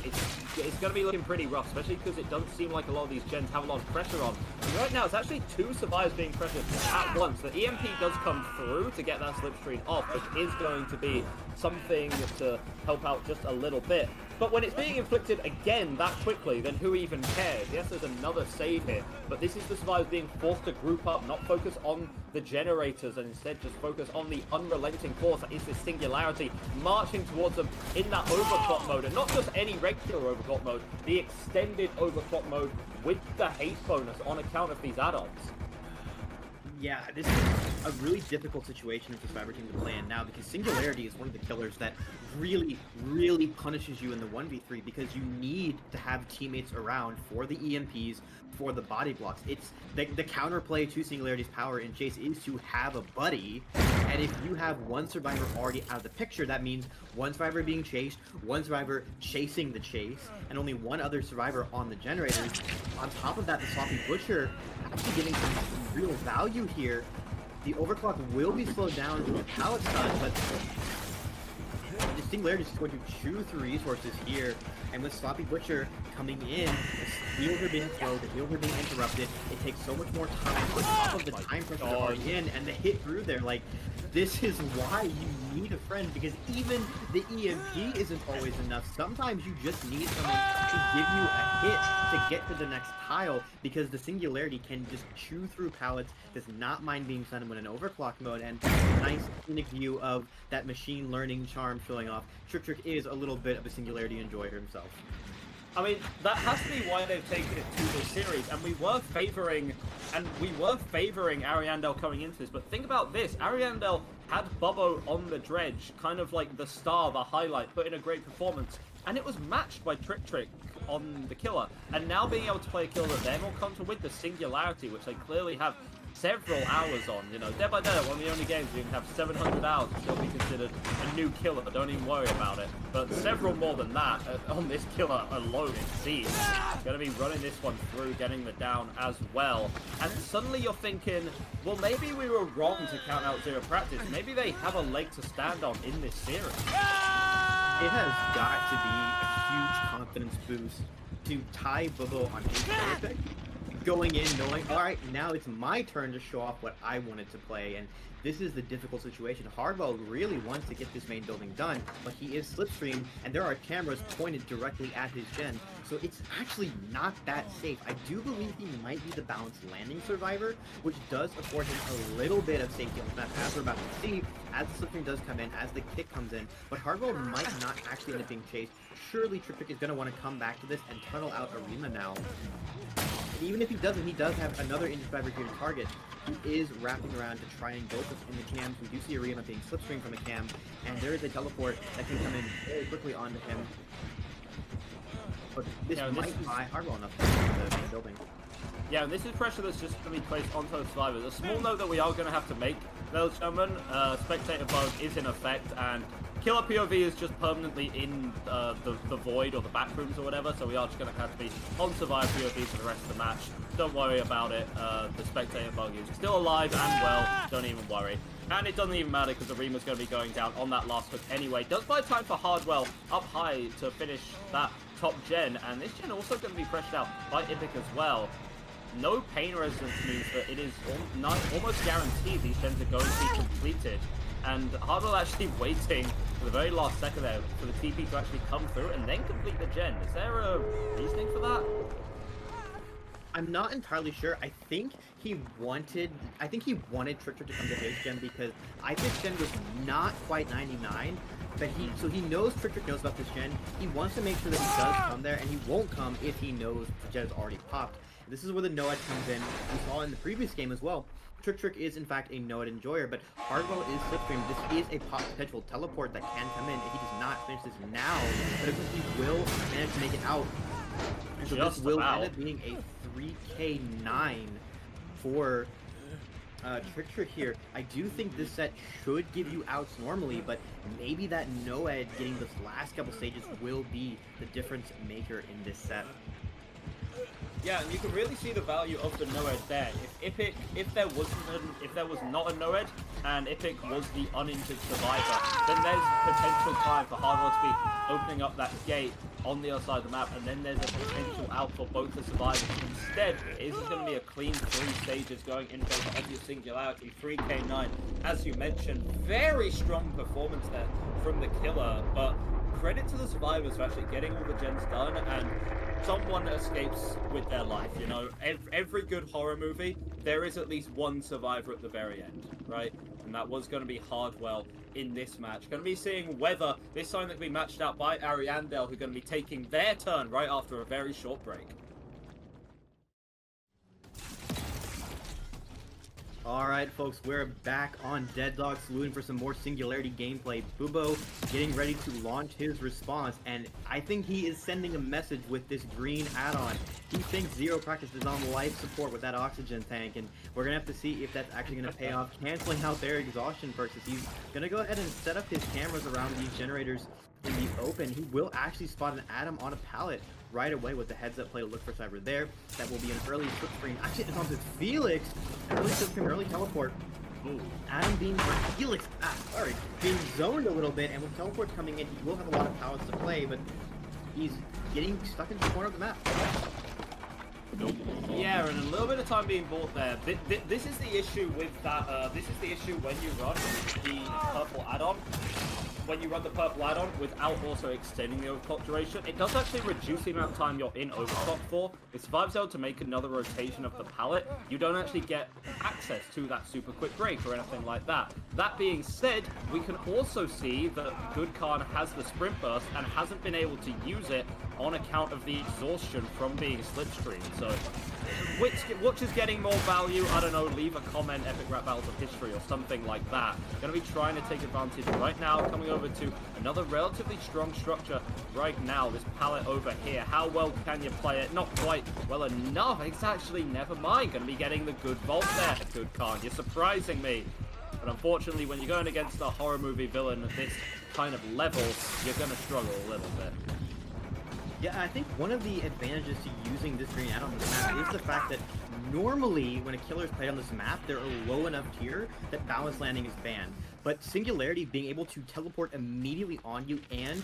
it's going to be looking pretty rough, especially because it doesn't seem like a lot of these gens have a lot of pressure on. And right now, it's actually 2 survivors being pressured at once. The EMP does come through to get that slipstream off, which is going to be something to help out just a little bit. But when it's being inflicted again that quickly, then who even cares? Yes, there's another save here, but this is the survivors being forced to group up, not focus on the generators, and instead just focus on the unrelenting force that is this Singularity, marching towards them in that overclock mode, and not just any regular overclock mode, the extended overclock mode with the haste bonus on account of these add-ons. Yeah, this is a really difficult situation for Survivor Team to play in now, because Singularity is one of the killers that really, really punishes you in the 1v3, because you need to have teammates around for the EMPs, for the body blocks. It's the counterplay to Singularity's power in Chase is to have a buddy, and if you have one survivor already out of the picture, that means one survivor being chased, one survivor chasing the chase, and only one other survivor on the generators. On top of that, the Sloppy Butcher actually getting some real value here. The overclock will be slowed down from the pallet stun, but the Singularity is going to chew through resources here, and with Sloppy Butcher coming in, the heals are being slowed, the heals are being interrupted, it takes so much more time on top of the time pressure already in, and the hit through there, like, this is why you need a friend, because even the EMP isn't always enough. Sometimes you just need someone to give you a hit to get to the next tile, because the Singularity can just chew through pallets, does not mind being sent when in overclock mode, and nice scenic view of that machine learning charm showing off. Trick is a little bit of a Singularity enjoyer himself. I mean, that has to be why they've taken it to this series, and we were favoring Ariandel coming into this, but think about this, Ariandel had Bubbo on the Dredge, kind of like the star, the highlight, put in a great performance, and it was matched by Trick on the killer, and now being able to play a killer that they're more comfortable with, the Singularity, which they clearly have several hours on, you know, Dead by Daylight, one of the only games you can have 700 hours and still be considered a new killer, don't even worry about it, but several more than that on this killer alone, it seems. Gonna be running this one through, getting the down as well, and suddenly you're thinking, well, maybe we were wrong to count out 0Practice, maybe they have a leg to stand on in this series. It has got to be a huge confidence boost to tie Bubbo on his pick, going in knowing, all right, now it's my turn to show off what I wanted to play, and this is the difficult situation. Hardwell really wants to get this main building done, but he is slipstreamed, and there are cameras pointed directly at his gen, so it's actually not that safe. I do believe he might be the balanced landing survivor, which does afford him a little bit of safety on the map, as we're about to see, as the slipstream does come in, as the kick comes in, but Hardwell might not actually end up being chased. Surely Trick is going to want to come back to this and tunnel out Arima now. Even if he doesn't, he does have another Inter-Survivor here to target. He is wrapping around to try and go in the cams. We do see Arima being slipstreamed from a cam, and there is a teleport that can come in very quickly onto him. But this might buy Hardwell enough to the main building. Yeah, and this is pressure that's just going to be placed onto the survivors. A small note that we are going to have to make, ladies and gentlemen, spectator bug is in effect, and killer POV is just permanently in the void or the back rooms or whatever, so we are just going to have to be on survivor POV for the rest of the match. Don't worry about it. The spectator bug is still alive and well. Don't even worry. And it doesn't even matter because Arima's going to be going down on that last hook anyway. Does buy time for Hardwell up high to finish that top gen, and this gen also going to be pressured out by Epic as well. No pain resistance means that it is almost guaranteed these gens are going to be completed. And Hardwell actually waiting for the very last second there for the TP to actually come through and then complete the gen. Is there a reasoning for that? I'm not entirely sure. I think he wanted Trick to come to his gen because Isaac's gen was not quite 99, but he knows Trick knows about this gen. He wants to make sure that he does come there, and he won't come if he knows the gen is already popped. This is where the Noad comes in. We saw in the previous game as well. Trick is in fact a Noad enjoyer, but Hardwell is slipstream. This is a potential teleport that can come in if he does not finish this now, but if he will manage to make it out. And so this will end up being a 3K9 for Trick here. I do think this set should give you outs normally, but maybe that Noad getting this last couple stages will be the difference maker in this set. Yeah, and you can really see the value of the no-ed there. If there was not a no-ed and Ipic was the uninjured survivor, then there's potential time for Hardwell to be opening up that gate on the other side of the map, and then there's a potential out for both the survivors. Instead, it is going to be a clean 3 stages going in favor of your Singularity. 3K9, as you mentioned, very strong performance there from the killer, but credit to the survivors for actually getting all the gens done, and someone escapes with their life. You know, every good horror movie, there is at least one survivor at the very end, right? And that was going to be Hardwell in this match. Going to be seeing whether this time that can be matched out by Ariandel, who are going to be taking their turn right after a very short break. Alright folks, we're back on Dead Dog, saluting for some more Singularity gameplay. Bubo getting ready to launch his response, and I think he is sending a message with this green add-on. He thinks 0Practice is on life support with that oxygen tank, and we're going to have to see if that's actually going to pay off, canceling out their exhaustion purchases. He's going to go ahead and set up his cameras around these generators in the open. He will actually spot an Adam on a pallet right away with the heads-up play to look for cyber there. That will be an early slip screen. Actually, it's on to Felix. An early slip screen, early teleport. Ooh. Adam being Felix, being zoned a little bit, and with teleports coming in, he will have a lot of pallets to play, but he's getting stuck into the corner of the map. Yeah, and a little bit of time being bought there. This is the issue with that. This is the issue when you run the purple add-on. When you run the purple add-on without also extending the overclock duration, it does actually reduce the amount of time you're in overclock for. If Survive's able to make another rotation of the pallet, you don't actually get access to that super quick break or anything like that. That being said, we can also see that Good Khan has the sprint burst and hasn't been able to use it on account of the exhaustion from being slipstreamed. So, which is getting more value? I don't know, leave a comment, Epic Rap Battles of History or something like that. Gonna be trying to take advantage right now, coming over to another relatively strong structure right now, this pallet over here. How well can you play it? Not quite well enough. It's actually, never mind. Gonna be getting the good vault there, Good Khan. You're surprising me. But unfortunately, when you're going against a horror movie villain at this kind of level, you're gonna struggle a little bit. Yeah, I think one of the advantages to using this green add-on on this map is the fact that normally when a killer is played on this map, they're a low enough tier that balance landing is banned. But Singularity being able to teleport immediately on you and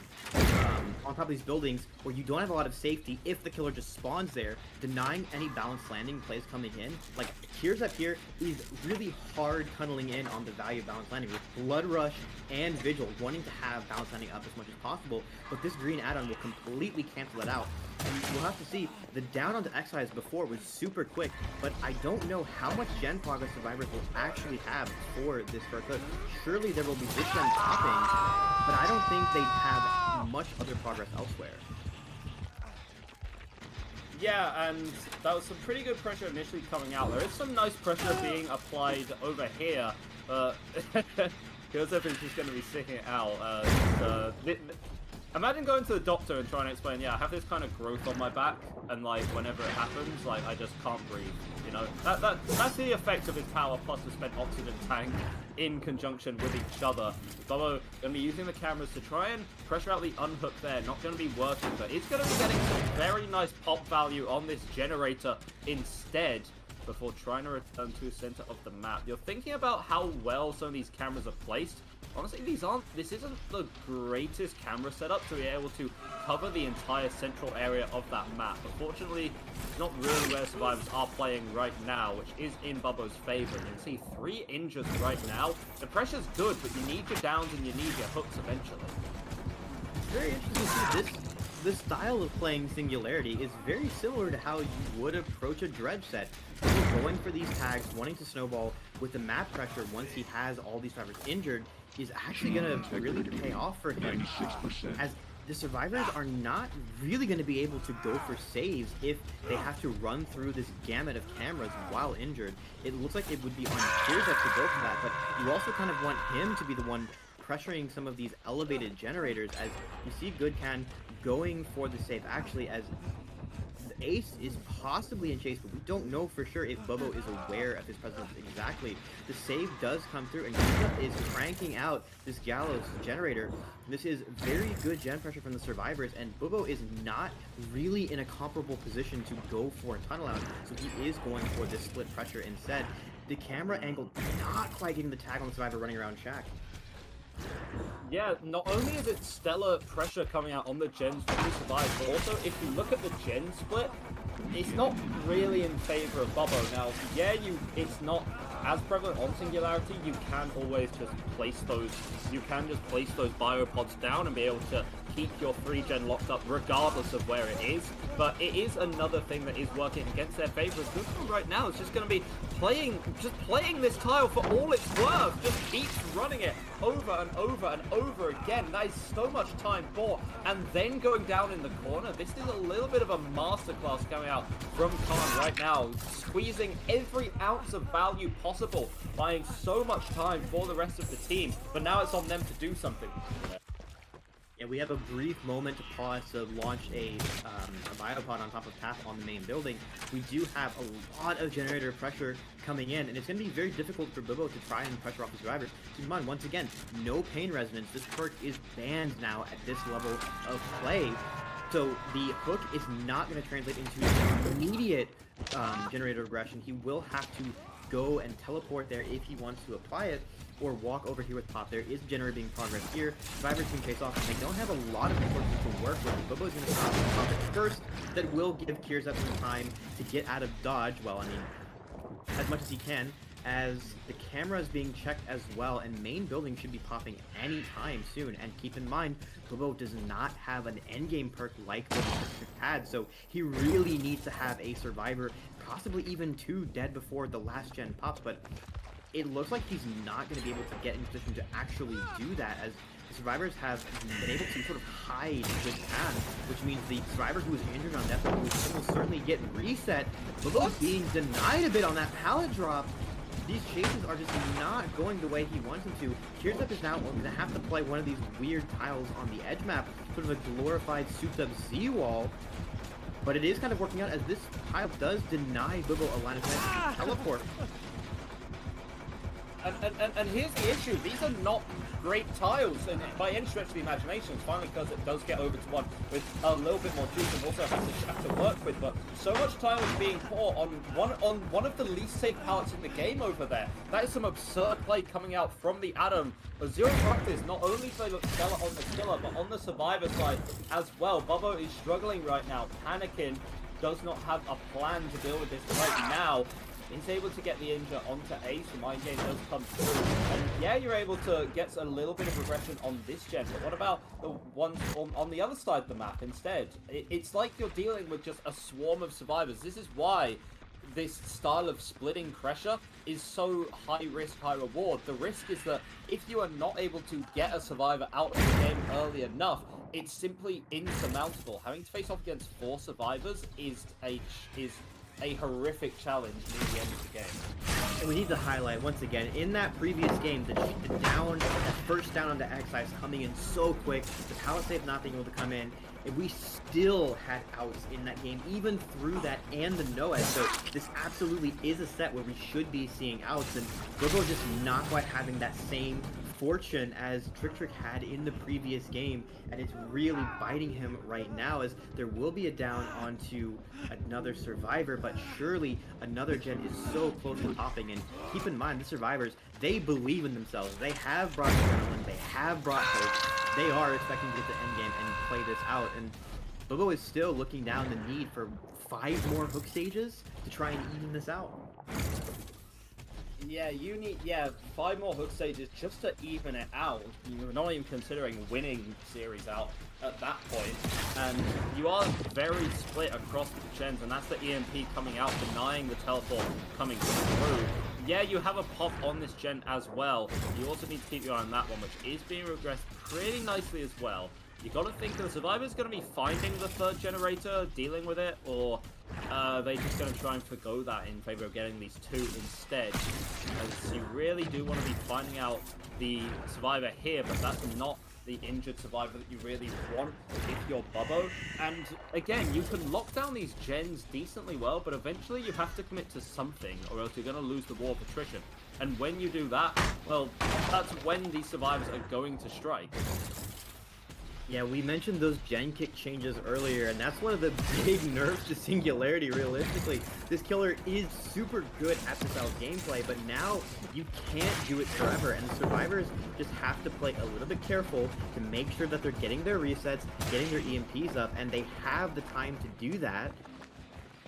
on top of these buildings where you don't have a lot of safety if the killer just spawns there, denying any balanced landing plays coming in. Like, tiers up here is really hard tunneling in on the value of balanced landing with Blood Rush and Vigil wanting to have balanced landing up as much as possible, but this green add-on will completely cancel it out. And you'll have to see, the down onto Excise before was super quick, but I don't know how much gen progress survivors will actually have for this first look. Surely there will be this gen popping, but I don't think they'd have much other progress elsewhere. Yeah, and that was some pretty good pressure initially coming out. There is some nice pressure being applied over here. Here's everything's just going to be sticking it out. Imagine going to the doctor and trying to explain, yeah, I have this kind of growth on my back, and like whenever it happens, like I just can't breathe. You know, that's the effect of his power plus the spent oxygen tank in conjunction with each other. Bobo gonna be using the cameras to try and pressure out the unhook there. Not gonna be working, but it's gonna be getting some very nice pop value on this generator instead, before trying to return to the center of the map. You're thinking about how well some of these cameras are placed. Honestly, this isn't the greatest camera setup to be able to cover the entire central area of that map. Unfortunately, it's not really where survivors are playing right now, which is in Bubbo's favor. You can see 3 injuries right now. The pressure's good, but you need your downs and you need your hooks eventually. It's very interesting to see this style of playing Singularity is very similar to how you would approach a Dredge set. People going for these tags, wanting to snowball with the map pressure once he has all these survivors injured is actually going to really pay off for him, as the survivors are not really going to be able to go for saves if they have to run through this gamut of cameras while injured. It looks like it would be on Tears to go for that, but you also kind of want him to be the one pressuring some of these elevated generators, as you see Goodcan going for the save, actually, as Ace is possibly in chase, but we don't know for sure if Bobo is aware of his presence exactly. The save does come through, and Yuka is cranking out this Gallows generator. This is very good gen pressure from the survivors, and Bobo is not really in a comparable position to go for a tunnel out, so he is going for this split pressure instead. The camera angle not quite getting the tag on the survivor running around Shaq. Yeah, not only is it stellar pressure coming out on the gens from the survive, but also if you look at the gen split, it's not really in favor of Bobo. Now, yeah, it's not as prevalent on Singularity. You can always just place those, biopods down and be able to keep your 3-gen locked up regardless of where it is. But it is another thing that is working against their favor. Good one right now is just going to be playing this tile for all it's worth. Just keeps running it over and over and over again. That is so much time bought. And then going down in the corner, this is a little bit of a masterclass coming out from Khan right now, squeezing every ounce of value possible, buying so much time for the rest of the team. But now it's on them to do something. Yeah, we have a brief moment to pause to launch a biopod on top of Path on the main building. We do have a lot of generator pressure coming in, and it's going to be very difficult for Bobo to try and pressure off the survivors. Keep in mind, once again, no pain resonance. This perk is banned now at this level of play. So the hook is not going to translate into immediate generator regression. He will have to go and teleport there if he wants to apply it, or walk over here with Pop. There is generator being progress here. Survivors can chase off, and they don't have a lot of resources to work with. Bobo's going to stop Pop at first. That will give Kiers up some time to get out of dodge. Well, I mean, as much as he can, as the camera is being checked as well, and main building should be popping anytime soon. And keep in mind, Bobo does not have an endgame perk like what he had, so he really needs to have a survivor, possibly even 2 dead before the last gen pops, but it looks like he's not going to be able to get in position to actually do that, as the survivors have been able to sort of hide with Path, which means the survivor who was injured on death will almost certainly get reset. Bobo's being denied a bit on that pallet drop. These chases are just not going the way he wants them to. Kiers is now going to have to play one of these weird tiles on the edge map, sort of a glorified souped-up Z-wall. But it is kind of working out, as this tile does deny Bobo a line of sight to teleport. And here's the issue. These are not great tiles, and by any stretch of the imagination, it's finally because it does get over to one with a little bit more juice and also have to work with. But so much time is being poured on one of the least safe pallets in the game over there. That is some absurd play coming out from the Adam. 0Practice, not only do they look stellar on the killer, but on the survivor side as well. Bobo is struggling right now, panicking, does not have a plan to deal with this right now. Is able to get the injure onto Ace, and my game does come through. And yeah, you're able to get a little bit of regression on this gen, but what about the ones on the other side of the map instead? It's like you're dealing with just a swarm of survivors. This is why this style of splitting pressure is so high risk, high reward. The risk is that if you are not able to get a survivor out of the game early enough, it's simply insurmountable. Having to face off against 4 survivors is a horrific challenge near the end of the game. And we need to highlight once again, in that previous game, the first down onto X-Ice coming in so quick, the Palisade not being able to come in, and we still had outs in that game, even through that and the no-edge. So this absolutely is a set where we should be seeing outs, and Bobo just not quite having that same fortune as Trick had in the previous game, and it's really biting him right now, as there will be a down onto another survivor, but surely another gen is so close to popping. And keep in mind, the survivors, they believe in themselves. They have brought adrenaline, they have brought hope. They are expecting to get the endgame and play this out, and Bobo is still looking down the need for 5 more hook stages to try and even this out. Yeah, you need 5 more hook stages just to even it out. You're not even considering winning series out at that point, and you are very split across the gens, and that's the EMP coming out, denying the teleport coming through. Yeah, you have a pop on this gen as well. You also need to keep your eye on that one, which is being regressed pretty nicely as well. You got to think the survivor's going to be finding the 3rd generator, dealing with it, or are they just going to try and forgo that in favor of getting these 2 instead? As you really do want to be finding out the survivor here, but that's not the injured survivor that you really want if you're Bubbo. And again, you can lock down these gens decently well, but eventually you have to commit to something, or else you're going to lose the war of attrition. And when you do that, well, that's when these survivors are going to strike. Yeah, we mentioned those gen kick changes earlier, and that's one of the big nerfs to Singularity, realistically. This killer is super good at the style gameplay, but now you can't do it forever, and the survivors just have to play a little bit careful to make sure that they're getting their resets, getting their EMPs up, and they have the time to do that.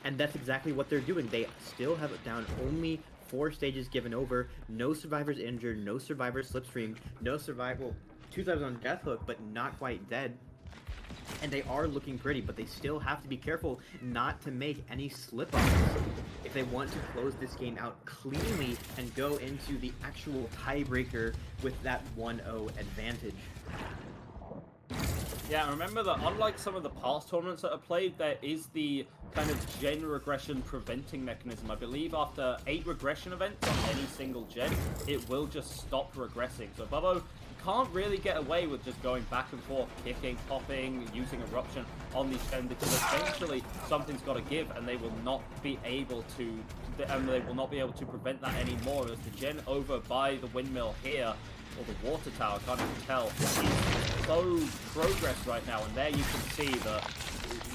And that's exactly what they're doing. They still have it down only 4 stages given over, no survivors injured, no survivors slipstreamed, no survival. 2 survivors on death hook, but not quite dead. And they are looking pretty, but they still have to be careful not to make any slip-ups if they want to close this game out cleanly and go into the actual tiebreaker with that 1-0 advantage. Yeah, remember that unlike some of the past tournaments that are played, there is the kind of gen regression preventing mechanism. I believe after 8 regression events on any single gen, it will just stop regressing. So Bubbo can't really get away with just going back and forth, kicking, popping, using eruption on these gen, because eventually something's got to give, and they will not be able to prevent that anymore. As the gen over by the windmill here, or the water tower, can't even tell, is so progressed right now, and there you can see that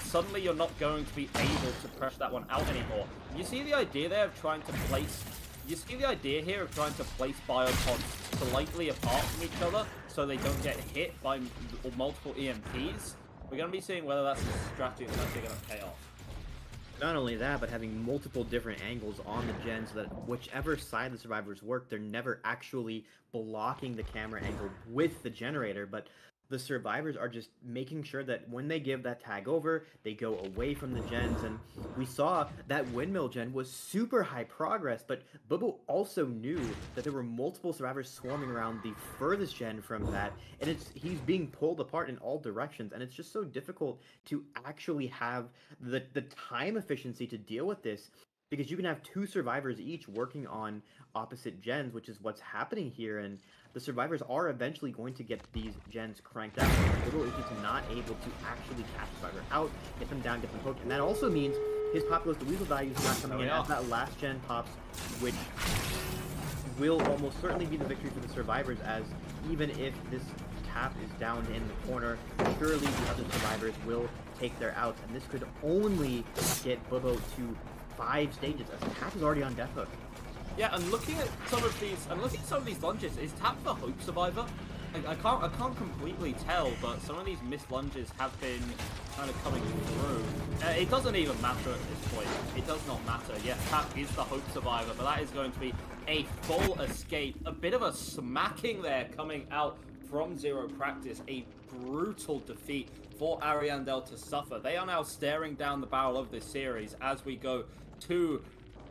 suddenly you're not going to be able to press that one out anymore. You see the idea there of trying to place biopods slightly apart from each other so they don't get hit by multiple EMPs? We're going to be seeing whether that's a strategy that's actually going to pay off. Not only that, but having multiple different angles on the gen so that whichever side the survivors work, they're never actually blocking the camera angle with the generator, but the survivors are just making sure that when they give that tag over, they go away from the gens. And we saw that windmill gen was super high progress, but Bubbo also knew that there were multiple survivors swarming around the furthest gen from that, and he's being pulled apart in all directions, and it's just so difficult to actually have the time efficiency to deal with this, because you can have 2 survivors each working on opposite gens, which is what's happening here, and the survivors are eventually going to get these gens cranked out. Bubbo is just not able to actually catch the survivor out, get them down, get them hooked, and that also means his populous to lethal value is not coming in as that last gen pops, which will almost certainly be the victory for the survivors, as even if this tap is down in the corner, surely the other survivors will take their outs, and this could only get Bubbo to 5 stages, as the tap is already on death hook. Yeah, and looking at some of these lunges, is tap the hope survivor? I can't completely tell, but some of these missed lunges have been kind of coming through. It doesn't even matter at this point. It does not matter. Yes, tap is the hope survivor, but that is going to be a full escape. A bit of a smacking there coming out from 0Practice. A brutal defeat for Ariandel to suffer. They are now staring down the barrel of this series as we go to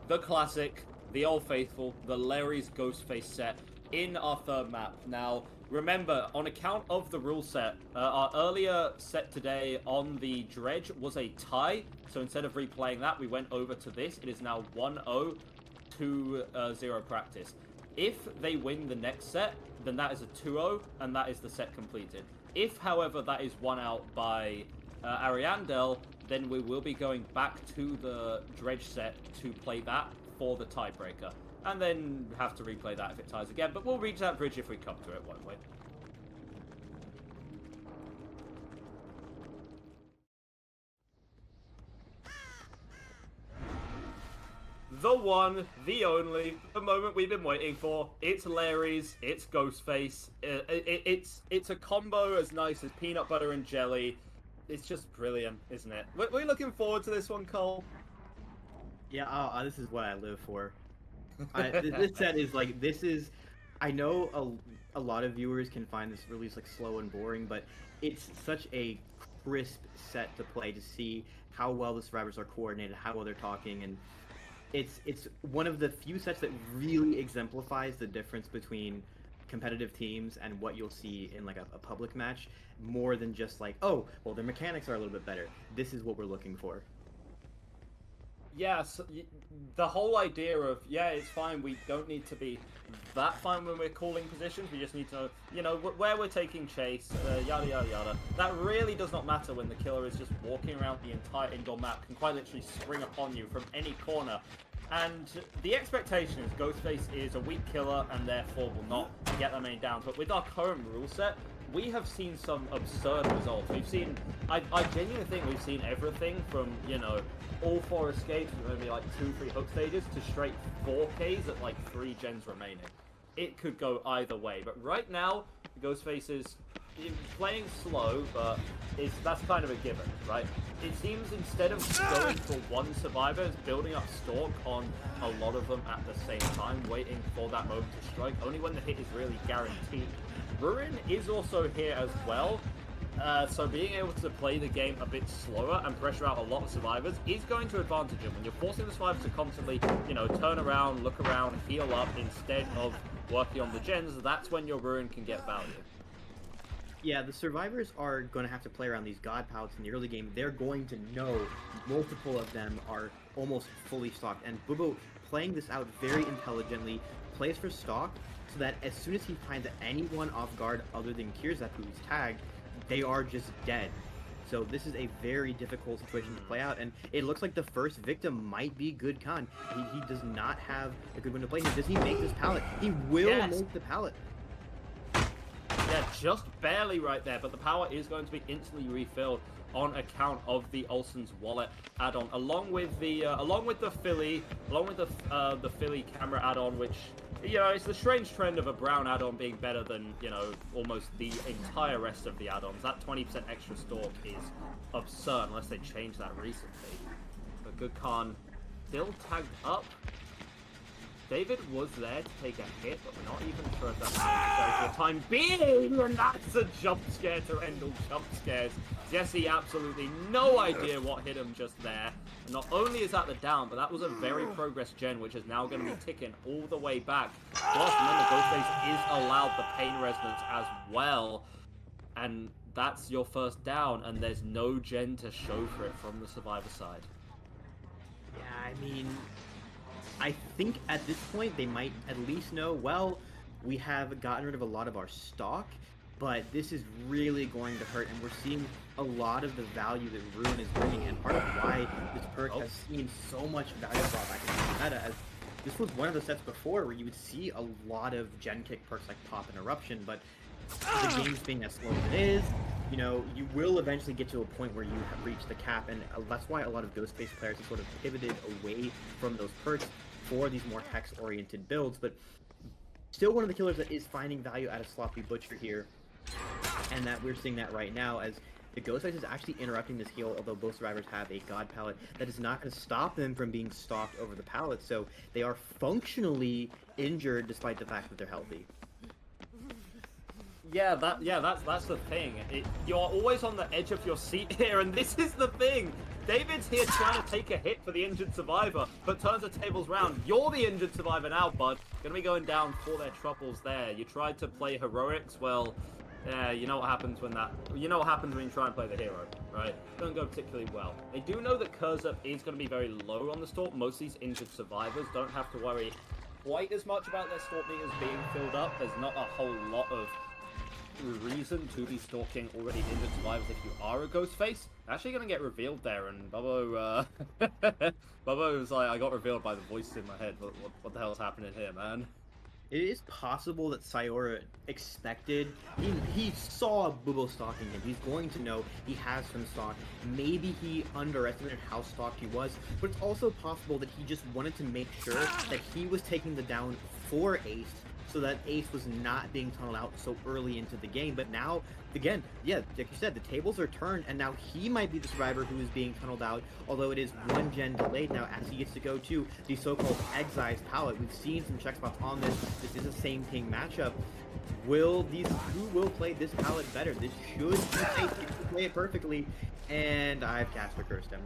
the classic, the old faithful, the ARI's Ghost Face set in our 3rd map. Now, remember, on account of the rule set, our earlier set today on the Dredge was a tie, so instead of replaying that, we went over to this. It is now 1-0 to 0Practice. If they win the next set, then that is a 2-0, and that is the set completed. If, however, that is won out by Ariandel, then we will be going back to the Dredge set to play that for the tiebreaker, and then have to replay that if it ties again, but we'll reach that bridge if we come to it, won't we? The one, the only, the moment we've been waiting for. It's ARI's, it's Ghost Face. It's a combo as nice as peanut butter and jelly. It's just brilliant, isn't it? We're looking forward to this one, Cole. Yeah, this is what I live for. This set is like, I know a lot of viewers can find this release like slow and boring, but it's such a crisp set to play, to see how well the survivors are coordinated, how well they're talking, and it's one of the few sets that really exemplifies the difference between competitive teams and what you'll see in like a public match, more than just like, oh, well, their mechanics are a little bit better. This is what we're looking for. Yes, the whole idea of, yeah, it's fine, we don't need to be that fine when we're calling positions, we just need to know, you know, where we're taking chase, yada yada yada. That really does not matter when the killer is just walking around the entire indoor map, can quite literally spring upon you from any corner. And the expectation is Ghostface is a weak killer and therefore will not get that many downs. But with our current rule set, we have seen some absurd results. We've seen, I genuinely think we've seen everything from, you know, all 4 escapes with maybe like 2-3 hook stages to straight 4Ks at like 3 gens remaining. It could go either way. But right now, Ghostface is playing slow, but that's kind of a given, right? It seems instead of going for one survivor, it's building up stalk on a lot of them at the same time, waiting for that moment to strike, only when the hit is really guaranteed. Ruin is also here as well, so being able to play the game a bit slower and pressure out a lot of survivors is going to advantage him. When you're forcing the survivors to constantly, you know, turn around, look around, heal up instead of working on the gens, that's when your Ruin can get value. Yeah, the survivors are going to have to play around these god palettes in the early game. They're going to know multiple of them are almost fully stocked. And Bubo, playing this out very intelligently, plays for stock so that as soon as he finds anyone off guard other than Kirzep, who's tagged, they are just dead. So this is a very difficult situation to play out, and it looks like the first victim might be Good Khan. He does not have a good one to play here. Does he make this pallet? He will make the pallet. Yeah, just barely right there, but the power is going to be instantly refilled on account of the Olsen's Wallet add-on, along with the Philly camera add-on, which, you know, it's the strange trend of a brown add-on being better than, you know, almost the entire rest of the add-ons. That 20% extra stalk is absurd, unless they changed that recently. But Good Khan still tagged up. David was there to take a hit, but we're not even sure if that's for the time being, and that's a jump scare to end all jump scares. Jesse absolutely no idea what hit him just there. And not only is that the down, but that was a very progressed gen, which is now going to be ticking all the way back. Plus, remember, Ghostface is allowed the pain resonance as well, and that's your first down, and there's no gen to show for it from the survivor side. Yeah, I mean, I think at this point they might at least know, well, we have gotten rid of a lot of our stock, but this is really going to hurt, and we're seeing a lot of the value that Ruin is bringing, and part of why this perk has seen so much value brought back into the meta, as this was one of the sets before where you would see a lot of gen kick perks like Pop and Eruption, but the game's being as slow as it is, you know, you will eventually get to a point where you have reached the cap, and that's why a lot of Ghostface players have sort of pivoted away from those perks for these more hex-oriented builds, but still one of the killers that is finding value out of Sloppy Butcher here, and that we're seeing that right now as the Ghostface is actually interrupting this heal, although both survivors have a god pallet. That is not going to stop them from being stalked over the pallet, so they are functionally injured despite the fact that they're healthy. Yeah, that's the thing. You're always on the edge of your seat here, and this is the thing. David's here trying to take a hit for the injured survivor, but turns the tables round. You're the injured survivor now, bud. Gonna be going down for their troubles there. You tried to play heroics, well, yeah, you know what happens when you try and play the hero, right? Don't go particularly well. They do know that Kurzep is going to be very low on the stalk. Most of these injured survivors don't have to worry quite as much about their stalk meters being filled up. There's not a whole lot of reason to be stalking already injured survivors if you are a Ghostface. Actually going to get revealed there, and Bubbo was like, I got revealed by the voice in my head. What the hell is happening here, man? It is possible that Sayora expected, he saw Bubo stalking him. He's going to know he has some stock. Maybe he underestimated how stalked he was, but it's also possible that he just wanted to make sure that he was taking the down for Ace, so that Ace was not being tunneled out so early into the game. But now, again, yeah, like you said, the tables are turned, and now he might be the survivor who is being tunneled out, although it is one gen delayed now as he gets to go to the so-called Exci's palette. We've seen some check spots on this. This is a same team matchup. Who will play this palette better? This should be safe to play it perfectly, and I've cast for cursed him.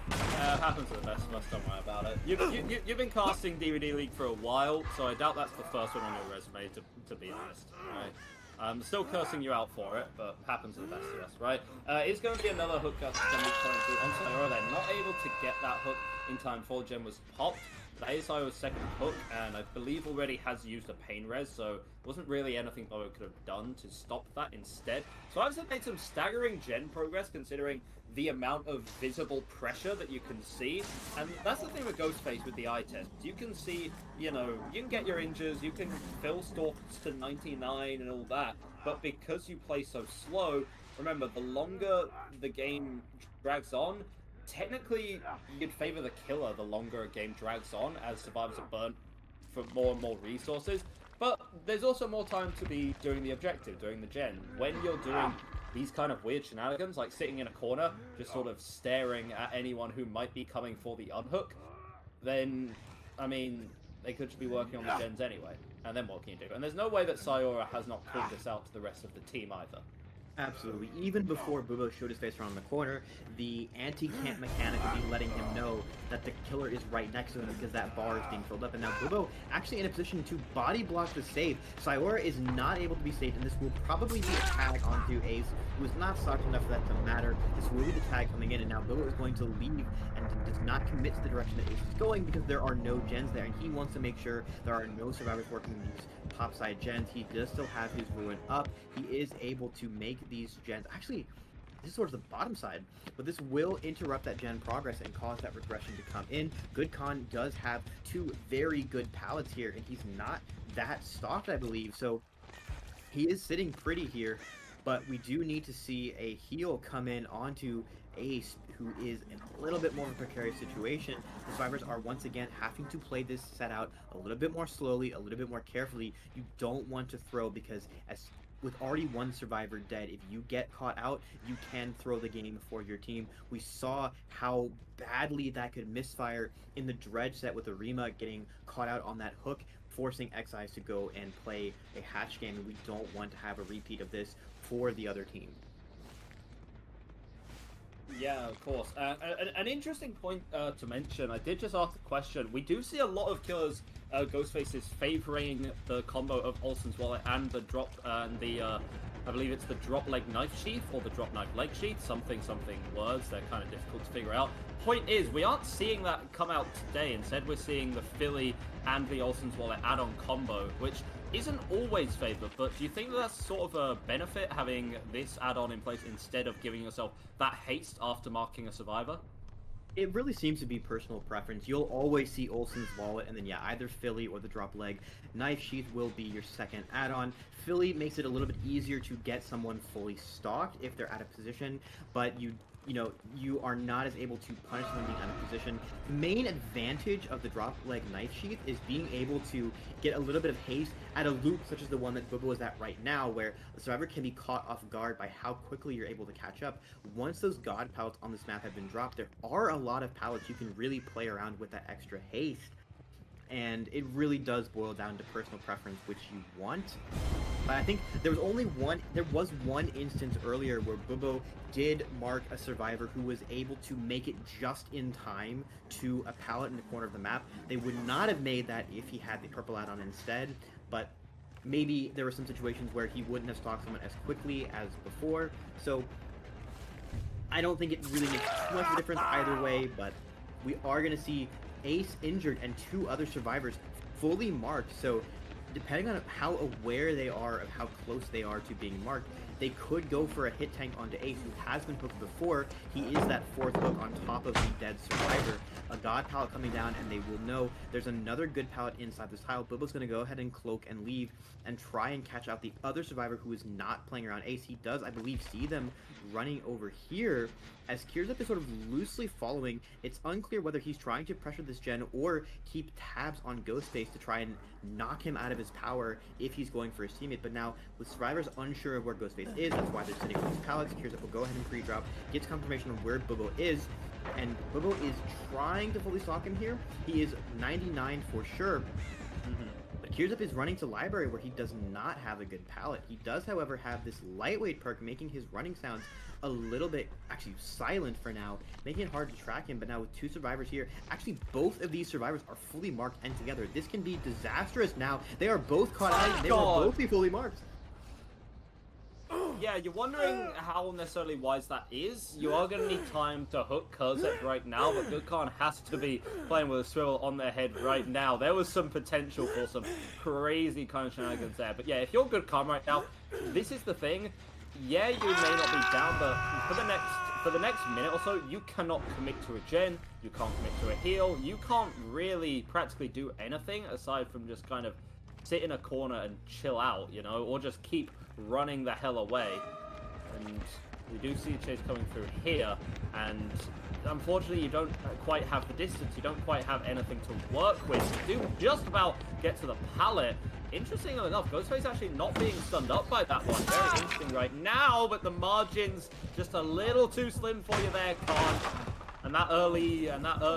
It happens to the best of us, don't worry about it. You've been casting DBDLeague for a while, so I doubt that's the first one on your resume, to be honest. Right? I'm still cursing you out for it, but happens to the best of us, right? It's going to be another hook that's going to be coming through on Sayora. They're not able to get that hook in time before Gen was popped. That is Sayora's second hook, and I believe already has used a pain res, so it wasn't really anything Bobo could have done to stop that instead. So I've made some staggering Gen progress considering the amount of visible pressure that you can see. And that's the thing with Ghost Face with the eye test. You can see, you know, you can get your injures, you can fill stalks to 99 and all that, but because you play so slow, remember, the longer the game drags on, technically you'd favor the killer the longer a game drags on, as survivors are burnt for more and more resources. But there's also more time to be doing the objective, doing the gen. When you're doing these kind of weird shenanigans, like sitting in a corner, just sort of staring at anyone who might be coming for the unhook, then, I mean, they could just be working on the gens anyway. And then what can you do? And there's no way that Sayora has not called this out to the rest of the team either. Absolutely. Even before Bubo showed his face around the corner, the anti-camp mechanic would be letting him know that the killer is right next to him because that bar is being filled up. And now Bubo actually in a position to body block the save. Sayora is not able to be saved, and this will probably be a tag onto Ace, who is not stocked enough for that to matter. This will be the tag coming in, and now Bubo is going to leave and does not commit to the direction that Ace is going because there are no gens there, and he wants to make sure there are no survivors working these top side gens. He does still have his ruin up. He is able to make these gens. Actually, this is towards the bottom side, but this will interrupt that gen progress and cause that regression to come in. Good Khan does have two very good pallets here, and he's not that stocked, I believe, so he is sitting pretty here, but we do need to see a heal come in onto Ace, who is in a little bit more of a precarious situation. The survivors are once again having to play this set out a little bit more slowly, a little bit more carefully. You don't want to throw, because as with already one survivor dead, if you get caught out, you can throw the game for your team. We saw how badly that could misfire in the Dredge set with Arima getting caught out on that hook, forcing XIs to go and play a hatch game, and we don't want to have a repeat of this for the other team. Yeah, of course. An interesting point to mention, I did just ask the question, we do see a lot of killers, Ghost Faces, favoring the combo of Olsen's Wallet and the drop, and the, I believe it's the drop leg knife sheath, or the drop knife leg sheath, something words, they're kind of difficult to figure out. Point is, we aren't seeing that come out today. Instead, we're seeing the Philly and the Olsen's Wallet add-on combo, which isn't always favored, but do you think that's sort of a benefit, having this add-on in place instead of giving yourself that haste after marking a survivor? It really seems to be personal preference. You'll always see Olsen's Wallet, and then yeah, either Philly or the drop leg. Knife Sheath will be your second add-on. Philly makes it a little bit easier to get someone fully stocked if they're out of position, but you know, you are not as able to punish them being out of position. The main advantage of the drop leg knife sheath is being able to get a little bit of haste at a loop such as the one that Bubo is at right now, where the survivor can be caught off guard by how quickly you're able to catch up. Once those god pallets on this map have been dropped, there are a lot of pallets you can really play around with that extra haste. And it really does boil down to personal preference, which you want. But I think there was one instance earlier where Bubo did mark a survivor who was able to make it just in time to a pallet in the corner of the map. They would not have made that if he had the purple add-on instead, but maybe there were some situations where he wouldn't have stalked someone as quickly as before. So I don't think it really makes too much of a difference either way, but we are going to see Ace injured and two other survivors fully marked, so depending on how aware they are of how close they are to being marked, they could go for a hit tank onto Ace, who has been hooked before. He is that fourth hook on top of the dead survivor. A god pallet coming down, and they will know there's another good pallet inside this tile. Bubo's going to go ahead and cloak and leave and try and catch out the other survivor who is not playing around Ace. He does, I believe, see them running over here as Kierzep is sort of loosely following. It's unclear whether he's trying to pressure this gen or keep tabs on Ghost Face to try and knock him out of his power if he's going for his teammate. But now, with survivors unsure of where Ghost Face is, that's why they're sitting on these pallets. Kierzep will go ahead and pre-drop, gets confirmation of where Bubo is, and Bubo is trying to fully stalk him here. He is 99 for sure. But Kierzep is running to Library, where he does not have a good pallet. He does, however, have this lightweight perk, making his running sounds a little bit, actually, silent for now, making it hard to track him. But now with two survivors here, actually both of these survivors are fully marked, and together this can be disastrous now. They are both caught out, they will both be fully marked. yeah, you're wondering how necessarily wise that is. You are going to need time to hook Kurzep right now, but Gutkan has to be playing with a swivel on their head right now. There was some potential for some crazy kind of shenanigans there. But yeah, if you're Gutkan right now, this is the thing. Yeah, you may not be down, but for the next minute or so, you cannot commit to a gen, you can't commit to a heal, you can't really practically do anything aside from just kind of sit in a corner and chill out, you know, or just keep running the hell away. And we do see a chase coming through here, and unfortunately you don't quite have the distance, you don't quite have anything to work with. You do just about get to the pallet. Interestingly enough, Ghost Face actually not being stunned up by that one. Very interesting right now, but the margins just a little too slim for you there, Khan. And that early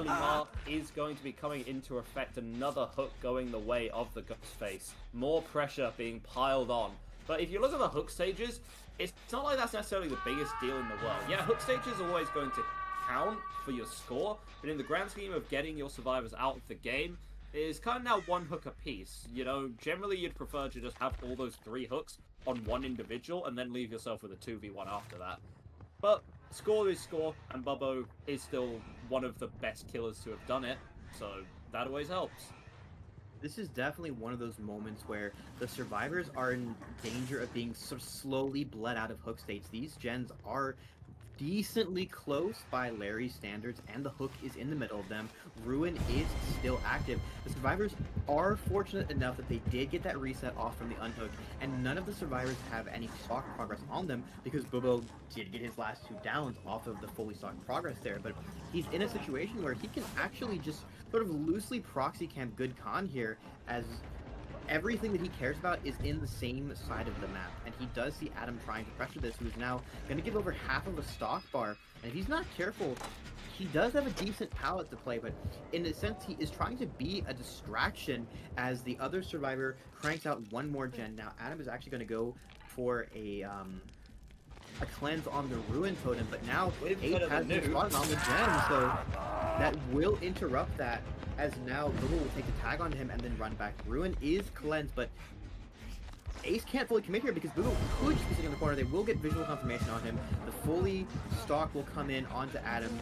mark is going to be coming into effect. Another hook going the way of the Ghost Face. More pressure being piled on. But if you look at the hook stages, it's not like that's necessarily the biggest deal in the world. Yeah, hook stages are always going to count for your score, but in the grand scheme of getting your survivors out of the game, is kind of now one hook apiece. You know, generally you'd prefer to just have all those 3 hooks on one individual and then leave yourself with a 2v1 after that. But score is score, and Bubbo is still one of the best killers to have done it, so that always helps. This is definitely one of those moments where the survivors are in danger of being sort of slowly bled out of hook states. These gens are decently close by Larry's standards, and the hook is in the middle of them. Ruin is still active. The survivors are fortunate enough that they did get that reset off from the unhook, and none of the survivors have any stock progress on them because Bubbo did get his last 2 downs off of the fully stocked progress there. But he's in a situation where he can actually just sort of loosely proxy camp Good Khan here, as everything that he cares about is in the same side of the map, and he does see Adam trying to pressure this, who is now going to give over half of a stock bar, and if he's not careful, he does have a decent pallet to play, but in a sense he is trying to be a distraction as the other survivor cranks out one more gen. Now Adam is actually going to go for a cleanse on the Ruin Totem, but now Ape has been spotted on the gen, so that will interrupt that, as now Bubble will take the tag on him and then run back. Ruin is cleansed, but Ace can't fully commit here because Bubble could just be sitting in the corner. They will get visual confirmation on him. The fully stock will come in onto Adam.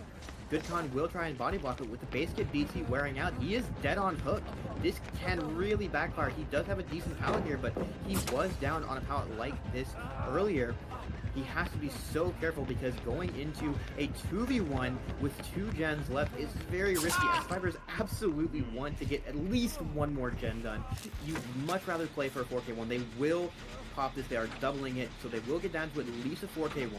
Goodcon will try and body block it with the base kit BT wearing out. He is dead on hook. This can really backfire. He does have a decent pallet here, but he was down on a pallet like this earlier. He has to be so careful because going into a 2v1 with 2 gens left is very risky, as survivors absolutely want to get at least one more gen done. You'd much rather play for a 4k1. They will pop this. They are doubling it, so they will get down to at least a 4k1.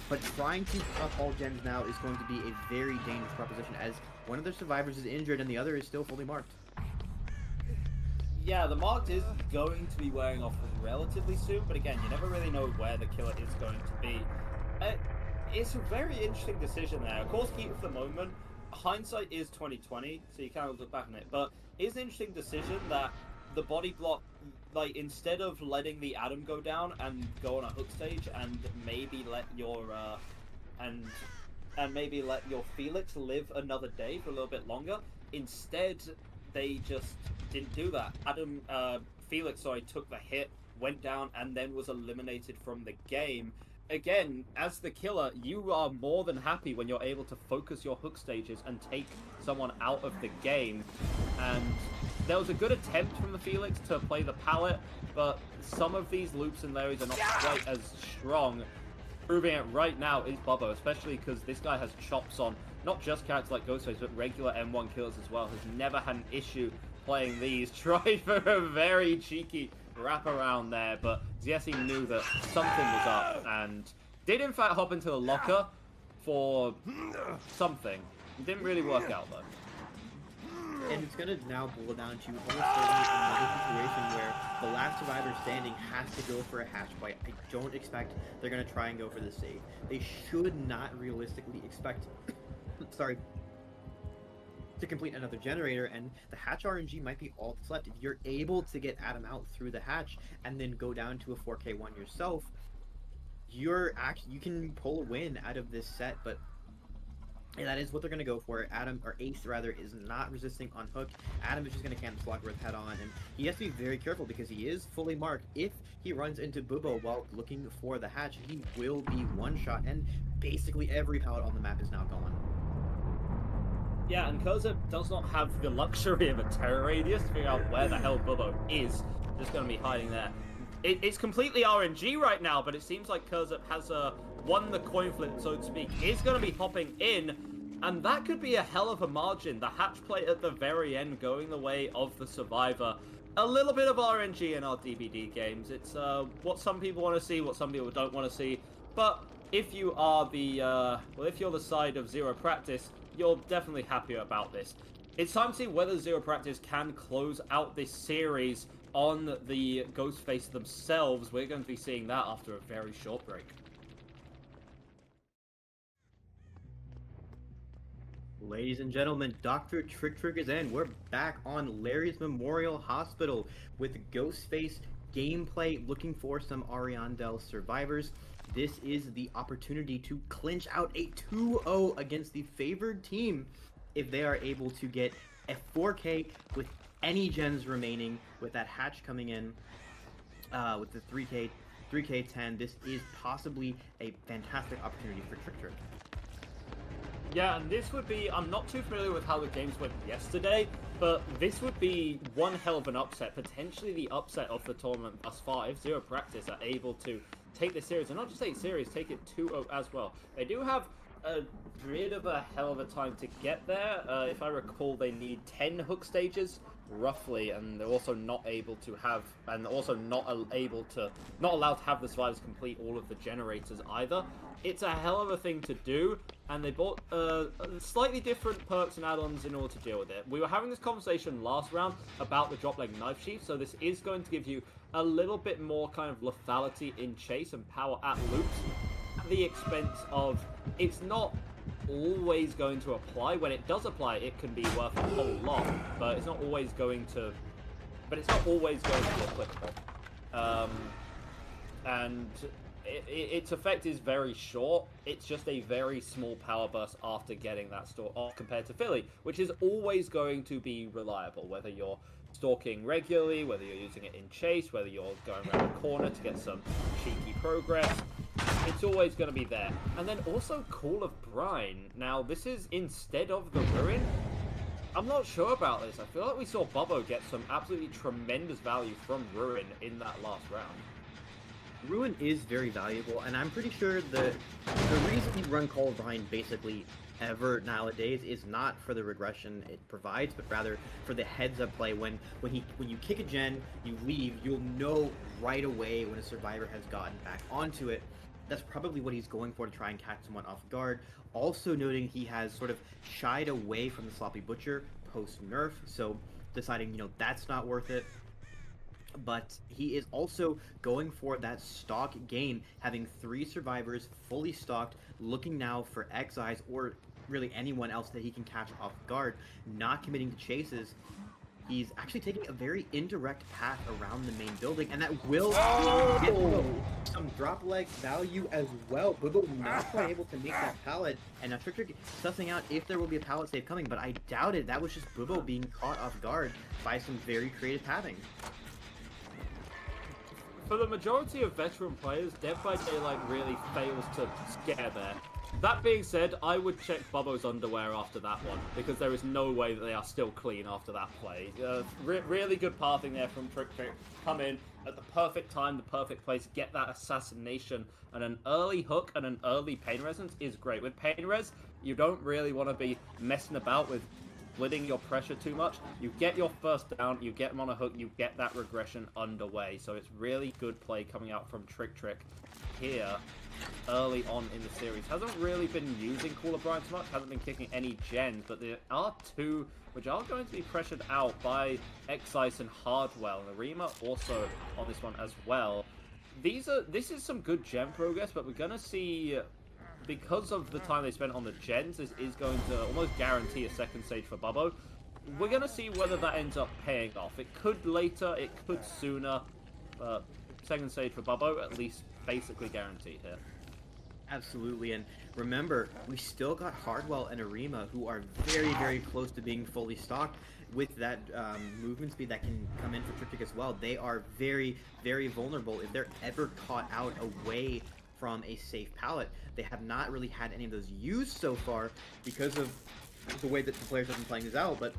But trying to pop all gens now is going to be a very dangerous proposition, as one of their survivors is injured and the other is still fully marked. Yeah, the marked is going to be wearing off relatively soon, but again, you never really know where the killer is going to be. It's a very interesting decision there. Of course, keep it for the moment. Hindsight is 2020, so you can't look back on it, but it's an interesting decision that the body block, like, instead of letting the Adam go down and go on a hook stage and maybe let your maybe let your Felix live another day for a little bit longer, instead they just didn't do that. Felix took the hit, went down, and then was eliminated from the game. Again, as the killer, you are more than happy when you're able to focus your hook stages and take someone out of the game. And there was a good attempt from the Felix to play the pallet, but some of these loops and Larrys are not quite as strong. Proving it right now is Bubbo, especially because this guy has chops on not just characters like Ghostface, but regular M1 killers as well. Has never had an issue playing these. Tried for a very cheeky wraparound there, but Ziesi knew that something was up and did in fact hop into the locker for something. It didn't really work out though. And it's going to now boil down to almost another situation where the last survivor standing has to go for a hatch fight. I don't expect they're going to try and go for the save. They should not realistically expect, sorry, to complete another generator, and the hatch RNG might be all that's left. If you're able to get Adam out through the hatch and then go down to a 4k1 yourself, you can pull a win out of this set, but And that is what they're going to go for. Adam, or Ace rather, is not resisting on hook. Adam is just going to camp Slugworth head on, and he has to be very careful because he is fully marked. If he runs into Bubo while looking for the hatch, he will be one shot, and basically every pallet on the map is now gone. Yeah, and Kurza does not have the luxury of a terror radius to figure out where the hell Bubo is. Just going to be hiding there. It's completely RNG right now, but it seems like Kurza has won the coin flip, so to speak. Is going to be hopping in, and that could be a hell of a margin. The hatch play at the very end going the way of the survivor. A little bit of RNG in our DBD games. It's what some people want to see, what some people don't want to see. But if you are the, if you're the side of 0Practice, you're definitely happier about this. It's time to see whether 0Practice can close out this series on the Ghost Face themselves. We're going to be seeing that after a very short break. Ladies and gentlemen, Dr. Trick Trick is in. We're back on Larry's Memorial Hospital with Ghost Face gameplay, looking for some Ariandel survivors. This is the opportunity to clinch out a 2-0 against the favored team if they are able to get a 4K with any gens remaining, with that hatch coming in, with the 3K10. This is possibly a fantastic opportunity for Trick Trick. Yeah, and this would be, I'm not too familiar with how the games went yesterday, but this would be one hell of an upset, potentially the upset of the tournament thus far, if 0Practice are able to take the series, and not just take series, take it 2-0 as well. They do have a bit of a hell of a time to get there. If I recall, they need 10 hook stages, roughly, and they're also not able to have, and also not allowed to have the survivors complete all of the generators either. It's a hell of a thing to do, and they bought slightly different perks and add-ons in order to deal with it. We were having this conversation last round about the drop leg knife sheath, so this is going to give you a little bit more kind of lethality in chase and power at loops, at the expense of, it's not always going to apply. When it does apply, it can be worth a whole lot, but it's not always going to be applicable. And its effect is very short. It's just a very small power burst after getting that store off, compared to Philly, which is always going to be reliable, whether you're stalking regularly, whether you're using it in chase, whether you're going around the corner to get some cheeky progress. It's always going to be there. And then also Call of Brine. Now, this is instead of the Ruin. I'm not sure about this. I feel like we saw Bubbo get some absolutely tremendous value from Ruin in that last round. Ruin is very valuable, and I'm pretty sure the reason you run Call of Brine basically ever nowadays is not for the regression it provides, but rather for the heads-up play. When you kick a gen, you leave, you'll know right away when a survivor has gotten back onto it. That's probably what he's going for, to try and catch someone off guard. Also noting he has sort of shied away from the Sloppy Butcher post-nerf, so deciding, you know, that's not worth it. But he is also going for that stock gain, having 3 survivors fully stocked, looking now for X-Eyes or really anyone else that he can catch off guard, not committing to chases. He's actually taking a very indirect path around the main building, and that will get some drop leg value as well. Bubo not quite able to make that pallet, and now Trick Trick sussing out if there will be a pallet save coming, but I doubt it. That was just Bubo being caught off guard by some very creative pathing. For the majority of veteran players, Dead by Daylight really fails to scare there. That being said, I would check Bubbo's underwear after that one, because there is no way that they are still clean after that play. Really good pathing there from Trick Trick. Come in at the perfect time, the perfect place, get that assassination, and an early hook and an early pain resonance is great. With pain res, you don't really want to be messing about with splitting your pressure too much. You get your first down, you get them on a hook, you get that regression underway. So it's really good play coming out from Trick Trick here early on in the series. Hasn't really been using Call of Brine too much, hasn't been kicking any gens, but there are 2 which are going to be pressured out by X-Ice and Hardwell, and Arima also on this one as well. This is some good gen progress, but we're going to see, because of the time they spent on the gens, this is going to almost guarantee a second stage for Bubbo. We're going to see whether that ends up paying off. It could later, it could sooner, but second stage for Bubbo, at least basically guaranteed here. Absolutely, and remember, we still got Hardwell and Arima, who are very, very close to being fully stocked with that movement speed that can come in for Triptych as well. They are very, very vulnerable if they're ever caught out away from a safe pallet. They have not really had any of those used so far because of the way that the players have been playing this out, but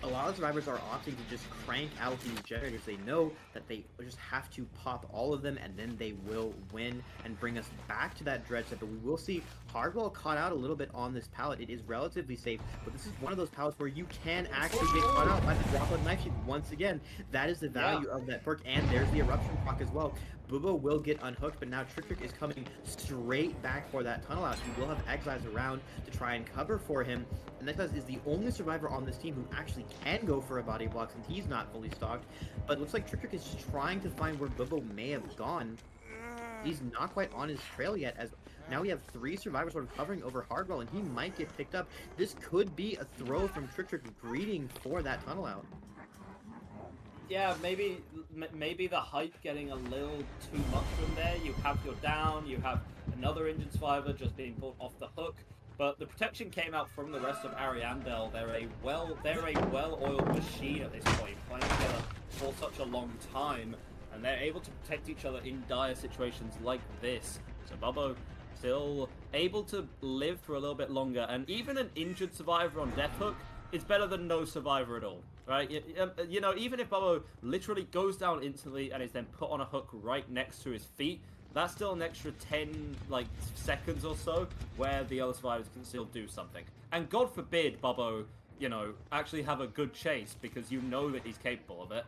a lot of survivors are opting to just crank out these generators. They know that they just have to pop all of them and then they will win and bring us back to that dredge set. But we will see Hardwell caught out a little bit on this pallet. It is relatively safe, but this is one of those pallets where you can actually get caught out by the drop of knife sheet once again. That is the value of that perk, and there's the eruption proc as well. Bubo will get unhooked, but now Trick is coming straight back for that tunnel out. He will have Exiles around to try and cover for him, and Exiles is the only survivor on this team who actually can go for a body block since he's not fully stocked. But it looks like Trick is trying to find where Bubo may have gone. He's not quite on his trail yet, as now we have 3 survivors sort of hovering over Hardwell, and he might get picked up. This could be a throw from Trick greeting for that tunnel out. Yeah, maybe the hype getting a little too much from there. You have your down, you have another injured survivor just being pulled off the hook, but the protection came out from the rest of Ariandel. They're a well-oiled machine at this point, playing together for such a long time, and they're able to protect each other in dire situations like this. So Bubbo still able to live for a little bit longer, and even an injured survivor on death hook is better than no survivor at all. Right, you know, even if Bubbo literally goes down instantly and is then put on a hook right next to his feet, that's still an extra 10 seconds or so where the other survivors can still do something. And God forbid Bubbo, you know, actually have a good chase, because you know that he's capable of it.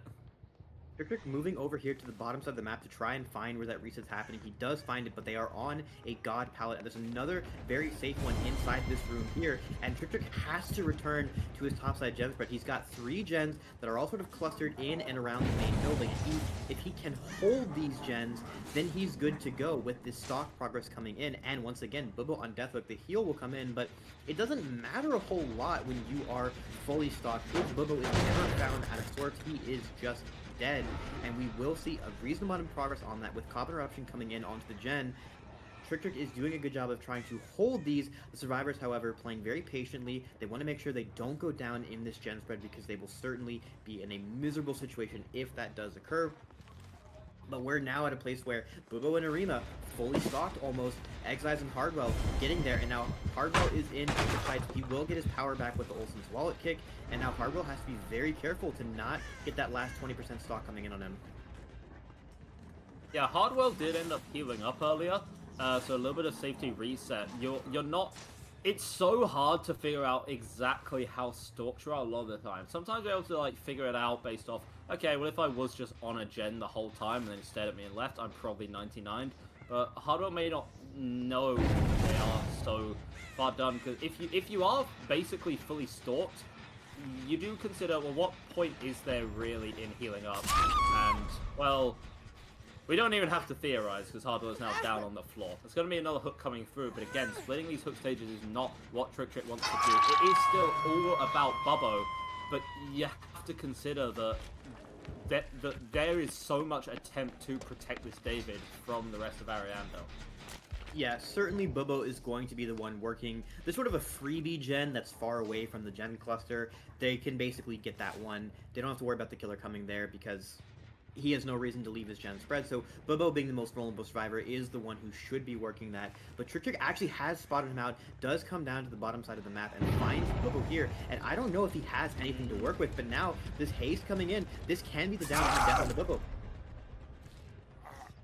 Trick moving over here to the bottom side of the map to try and find where that reset's happening. He does find it, but they are on a god pallet, and there's another very safe one inside this room here, and Trick has to return to his topside gem spread. He's got 3 gens that are all sort of clustered in and around the main building. If he can hold these gens, then he's good to go with this stock progress coming in, and once again, Bubo on Deathhook, the heal will come in, but it doesn't matter a whole lot when you are fully stocked. If Bubo is never found out of sorts, he is just dead, and we will see a reasonable amount of progress on that with Cobb Interruption coming in onto the gen. Trick is doing a good job of trying to hold these. The survivors, however, playing very patiently. They want to make sure they don't go down in this gen spread, because they will certainly be in a miserable situation if that does occur. But we're now at a place where Bubo and Arima, fully stocked almost, Exiles and Hardwell getting there, and now Hardwell is in the fight. He will get his power back with the Olsen's Wallet kick, and now Hardwell has to be very careful to not get that last 20% stock coming in on him. Yeah, Hardwell did end up healing up earlier, so a little bit of safety reset. You're not... It's so hard to figure out exactly how stalked you are a lot of the time. Sometimes you're able to figure it out based off, okay, well if I was just on a gen the whole time and then it stared at me and left, I'm probably 99. But Hardwell may not know that they are so far done, because if you are basically fully stalked, you do consider, well, what point is there really in healing up? And, well, we don't even have to theorize, because Hardwell is now down on the floor. There's going to be another hook coming through, but again, splitting these hook stages is not what Trick wants to do. It is still all about Bubbo, but you have to consider that there is so much attempt to protect this David from the rest of Ariandel. Yeah, certainly Bubo is going to be the one working. There's sort of a freebie gen that's far away from the gen cluster. They can basically get that one. They don't have to worry about the killer coming there, because he has no reason to leave his gen spread. So Bubo, being the most vulnerable survivor, is the one who should be working that. But Trick actually has spotted him out, does come down to the bottom side of the map and finds Bubo here. And I don't know if he has anything to work with, but now this haste coming in, this can be the down on the Bubo.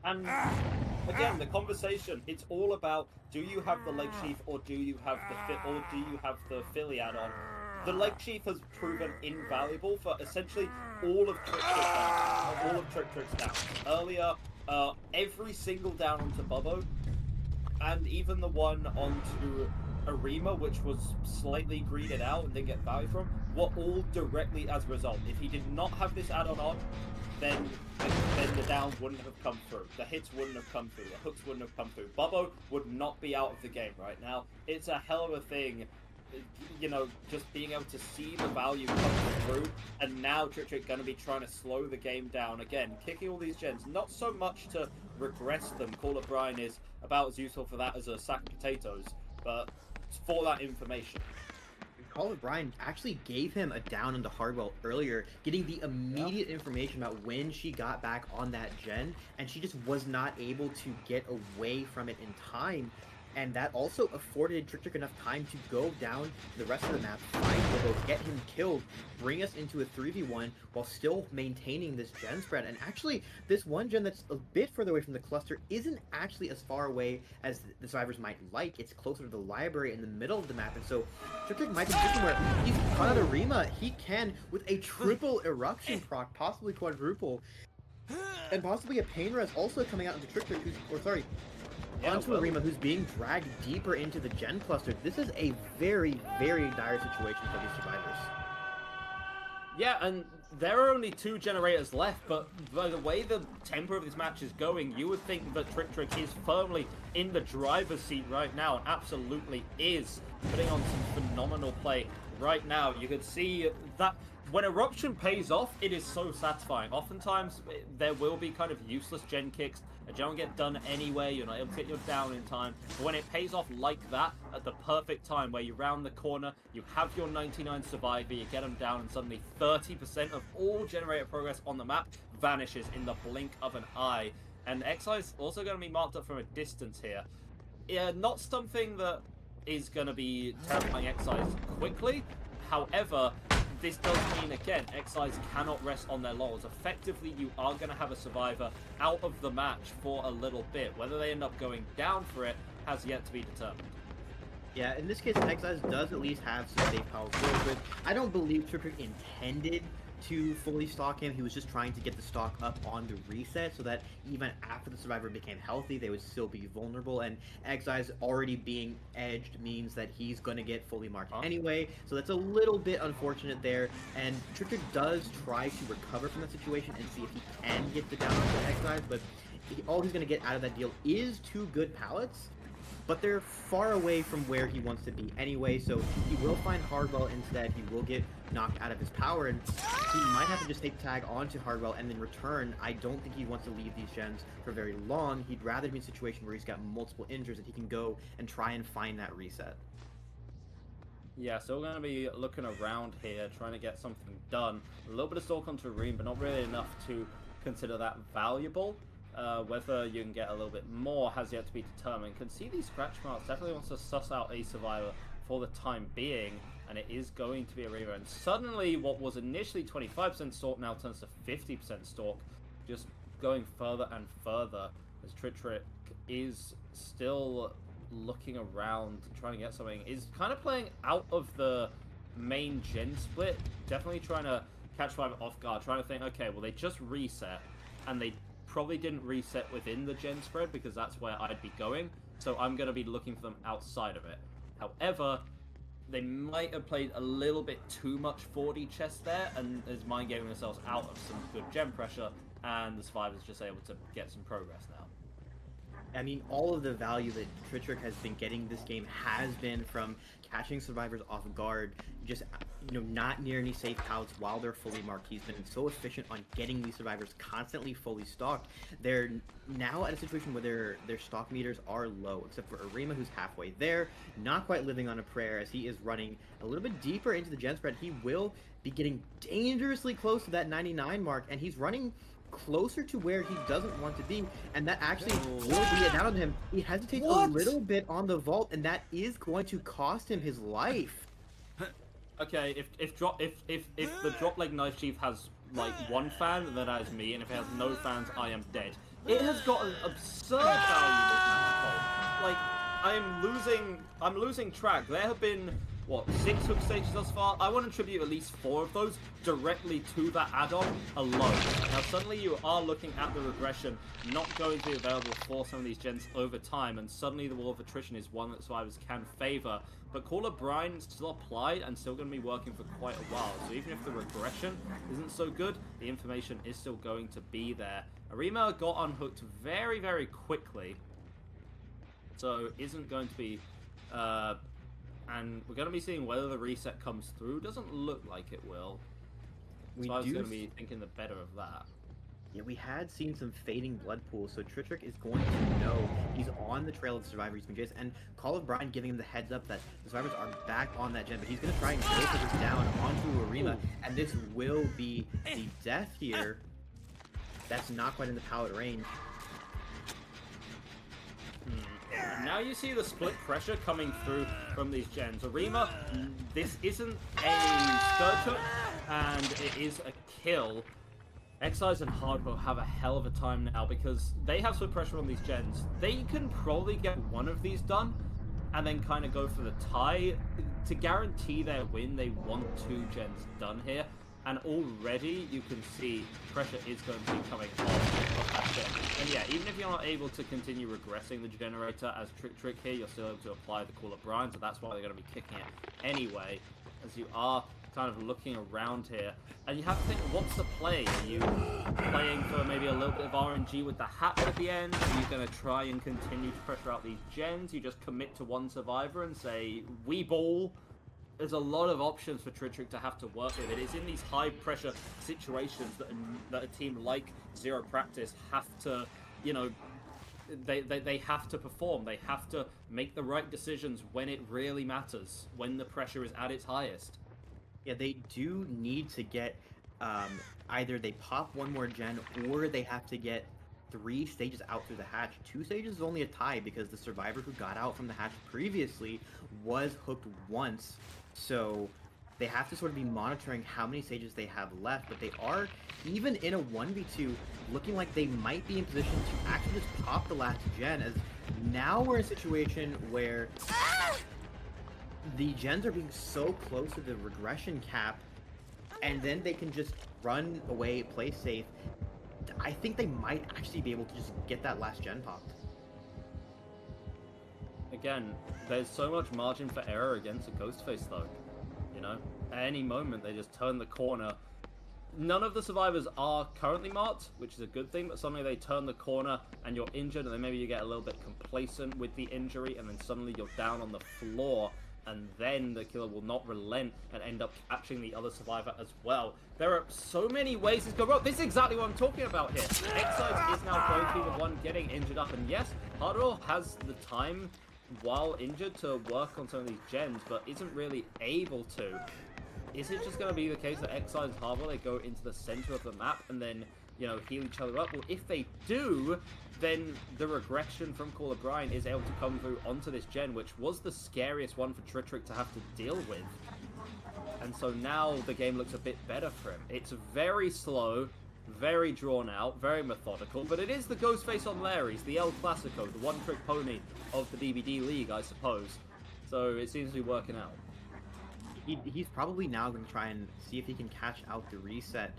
And again, the conversation, it's all about, do you have the leg sheath, or do you have the Philly add-on? The leg sheath has proven invaluable for essentially all of Trick's downs. Earlier, every single down onto Bubbo, and even the one onto Arima, which was slightly greeded out and didn't get value from, were all directly as a result. If he did not have this add-on on, then the downs wouldn't have come through. The hits wouldn't have come through. The hooks wouldn't have come through. Bubbo would not be out of the game right now. It's a hell of a thing you know, just being able to see the value come through, and now Trick going to be trying to slow the game down again, kicking all these gens, not so much to regress them. Call Up Brian is about as useful for that as a sack of potatoes, but for that information. Call of Brian actually gave him a down into Hardwell earlier, getting the immediate information about when she got back on that gen, and she just was not able to get away from it in time. And that also afforded Trick enough time to go down to the rest of the map, find Willow, get him killed, bring us into a 3v1 while still maintaining this gen spread. And actually, this one gen that's a bit further away from the cluster isn't actually as far away as the survivors might like. It's closer to the library in the middle of the map. And so Trick might be position where he's caught out Arima. He can, with a triple eruption proc, possibly quadruple, and possibly a pain res also coming out into Trick, who's, or sorry, onto Arima, who's being dragged deeper into the gen cluster. This is a very, very dire situation for these survivors. Yeah, and there are only 2 generators left, but by the way the tempo of this match is going, you would think that Trick is firmly in the driver's seat right now, and absolutely is putting on some phenomenal play right now. You could see that when Eruption pays off, it is so satisfying. Oftentimes, there will be kind of useless gen kicks. A gen will get done anyway, you're not able to get your down in time. But when it pays off like that, at the perfect time, where you round the corner, you have your 99 survivor, you get them down, and suddenly 30% of all generator progress on the map vanishes in the blink of an eye. And Xi is also going to be marked up from a distance here. Yeah, not something that is going to be terrifying Xis quickly. However, this does mean, again, Xis cannot rest on their laurels. Effectively, you are going to have a survivor out of the match for a little bit. Whether they end up going down for it has yet to be determined. Yeah, in this case, Xis does at least have some safe power to work with. I don't believe Trick intended to fully stock him. He was just trying to get the stock up on the reset so that even after the survivor became healthy, they would still be vulnerable. And Xi's already being edged means that he's going to get fully marked anyway. So that's a little bit unfortunate there. And Trick does try to recover from that situation and see if he can get the down on Xi's, but all he's going to get out of that deal is 2 good pallets. But they're far away from where he wants to be anyway, so he will find Hardwell instead. He will get knocked out of his power, and he might have to just take tag onto Hardwell and then return. I don't think he wants to leave these gens for very long. He'd rather be in a situation where he's got multiple injures that he can go and try and find that reset. Yeah, so we're going to be looking around here, trying to get something done. A little bit of stalk onto Reem, but not really enough to consider that valuable. Whether you can get a little bit more has yet to be determined. Can see these scratch marks, definitely wants to suss out a survivor for the time being, and it is going to be a Reva. And suddenly, what was initially 25% stalk now turns to 50% stalk, just going further and further as Trick is still looking around, trying to get something. Is kind of playing out of the main gen split, definitely trying to catch survivor off guard, trying to think, okay, well, they just reset, and they probably didn't reset within the gen spread because that's where I'd be going, so I'm going to be looking for them outside of it. However, they might have played a little bit too much 4D chess there and is mind gaming themselves out of some good gen pressure, and the survivor's just able to get some progress now. I mean, all of the value that Trick has been getting this game has been from catching survivors off guard, just, you know, not near any safe pallets while they're fully marked. He's been so efficient on getting these survivors constantly fully stocked. They're now at a situation where their stock meters are low, except for Arima, who's halfway there, not quite living on a prayer as he is running a little bit deeper into the gen spread. He will be getting dangerously close to that 99 mark, and he's running closer to where he doesn't want to be, and that actually will be down on him. He hesitates a little bit on the vault, and that is going to cost him his life. Okay, if the drop leg knife chief has like 1 fan, then that is me, and if it has no fans, I am dead. It has got an absurd value this match. Like, I'm losing track. There have been, what, 6 hook stages thus far? I want to attribute at least 4 of those directly to that add-on alone. Now suddenly you are looking at the regression not going to be available for some of these gens over time, and suddenly the wall of attrition is one that survivors can favor. But Call of Brian still applied and still going to be working for quite a while. So even if the regression isn't so good, the information is still going to be there. Arima got unhooked very, very quickly, so isn't going to be And we're going to be seeing whether the reset comes through. Doesn't look like it will. We so I was do going to be thinking the better of that. Yeah, we had seen some fading blood pools, so Tritrick is going to know he's on the trail of the Survivor using Jace, and Call of Brine giving him the heads up that the Survivors are back on that gen, but he's going to try and go for this down onto Arima, and this will be the death here. That's not quite in the pallet range. And now you see the split pressure coming through from these gens. Arima, this isn't a stir and it is a kill. Exiles and Hardwell have a hell of a time now because they have split pressure on these gens. They can probably get one of these done and then kind of go for the tie. To guarantee their win, they want 2 gens done here. And already you can see pressure is going to be coming off that gen. And yeah, even if you're not able to continue regressing the generator as Trick here, you're still able to apply the Call of Brine, so that's why they're going to be kicking it anyway, as you are kind of looking around here. And you have to think, what's the play? Are you playing for maybe a little bit of RNG with the hat at the end? Are you going to try and continue to pressure out these gens? You just commit to one survivor and say, we ball. There's a lot of options for Tritrick to have to work with. It is in these high-pressure situations that a team like 0Practice have to, you know, they have to perform. They have to make the right decisions when it really matters, when the pressure is at its highest. Yeah, they do need to get, either they pop one more gen, or they have to get 3 stages out through the hatch. 2 stages is only a tie because the survivor who got out from the hatch previously was hooked once. So they have to sort of be monitoring how many stages they have left, but they are, even in a 1v2, looking like they might be in position to actually just pop the last gen, as now we're in a situation where the gens are being so close to the regression cap, and then they can just run away, play safe. I think they might actually be able to just get that last gen popped. Again, there's so much margin for error against a Ghost Face, though. You know, at any moment they just turn the corner. None of the survivors are currently marked, which is a good thing, but suddenly they turn the corner and you're injured, and then maybe you get a little bit complacent with the injury, and then suddenly you're down on the floor, and then the killer will not relent and end up catching the other survivor as well. There are so many ways this go wrong. This is exactly what I'm talking about here. Exiles is now going to be the one getting injured up, and yes, Hardwell has the time while injured to work on some of these gens, but isn't really able to. Is it just going to be the case that Exiles and Hardwell, they go into the center of the map and then, you know, heal each other up? Well, if they do, then the regression from Call of Brine is able to come through onto this gen, which was the scariest one for Tritrick to have to deal with. And so now the game looks a bit better for him. It's very slow, very drawn out, very methodical, but it is the Ghost Face on Larry's, the El Clasico, the one-trick pony of the DBDLeague, I suppose. So it seems to be working out. He's probably now going to try and see if he can catch out the reset.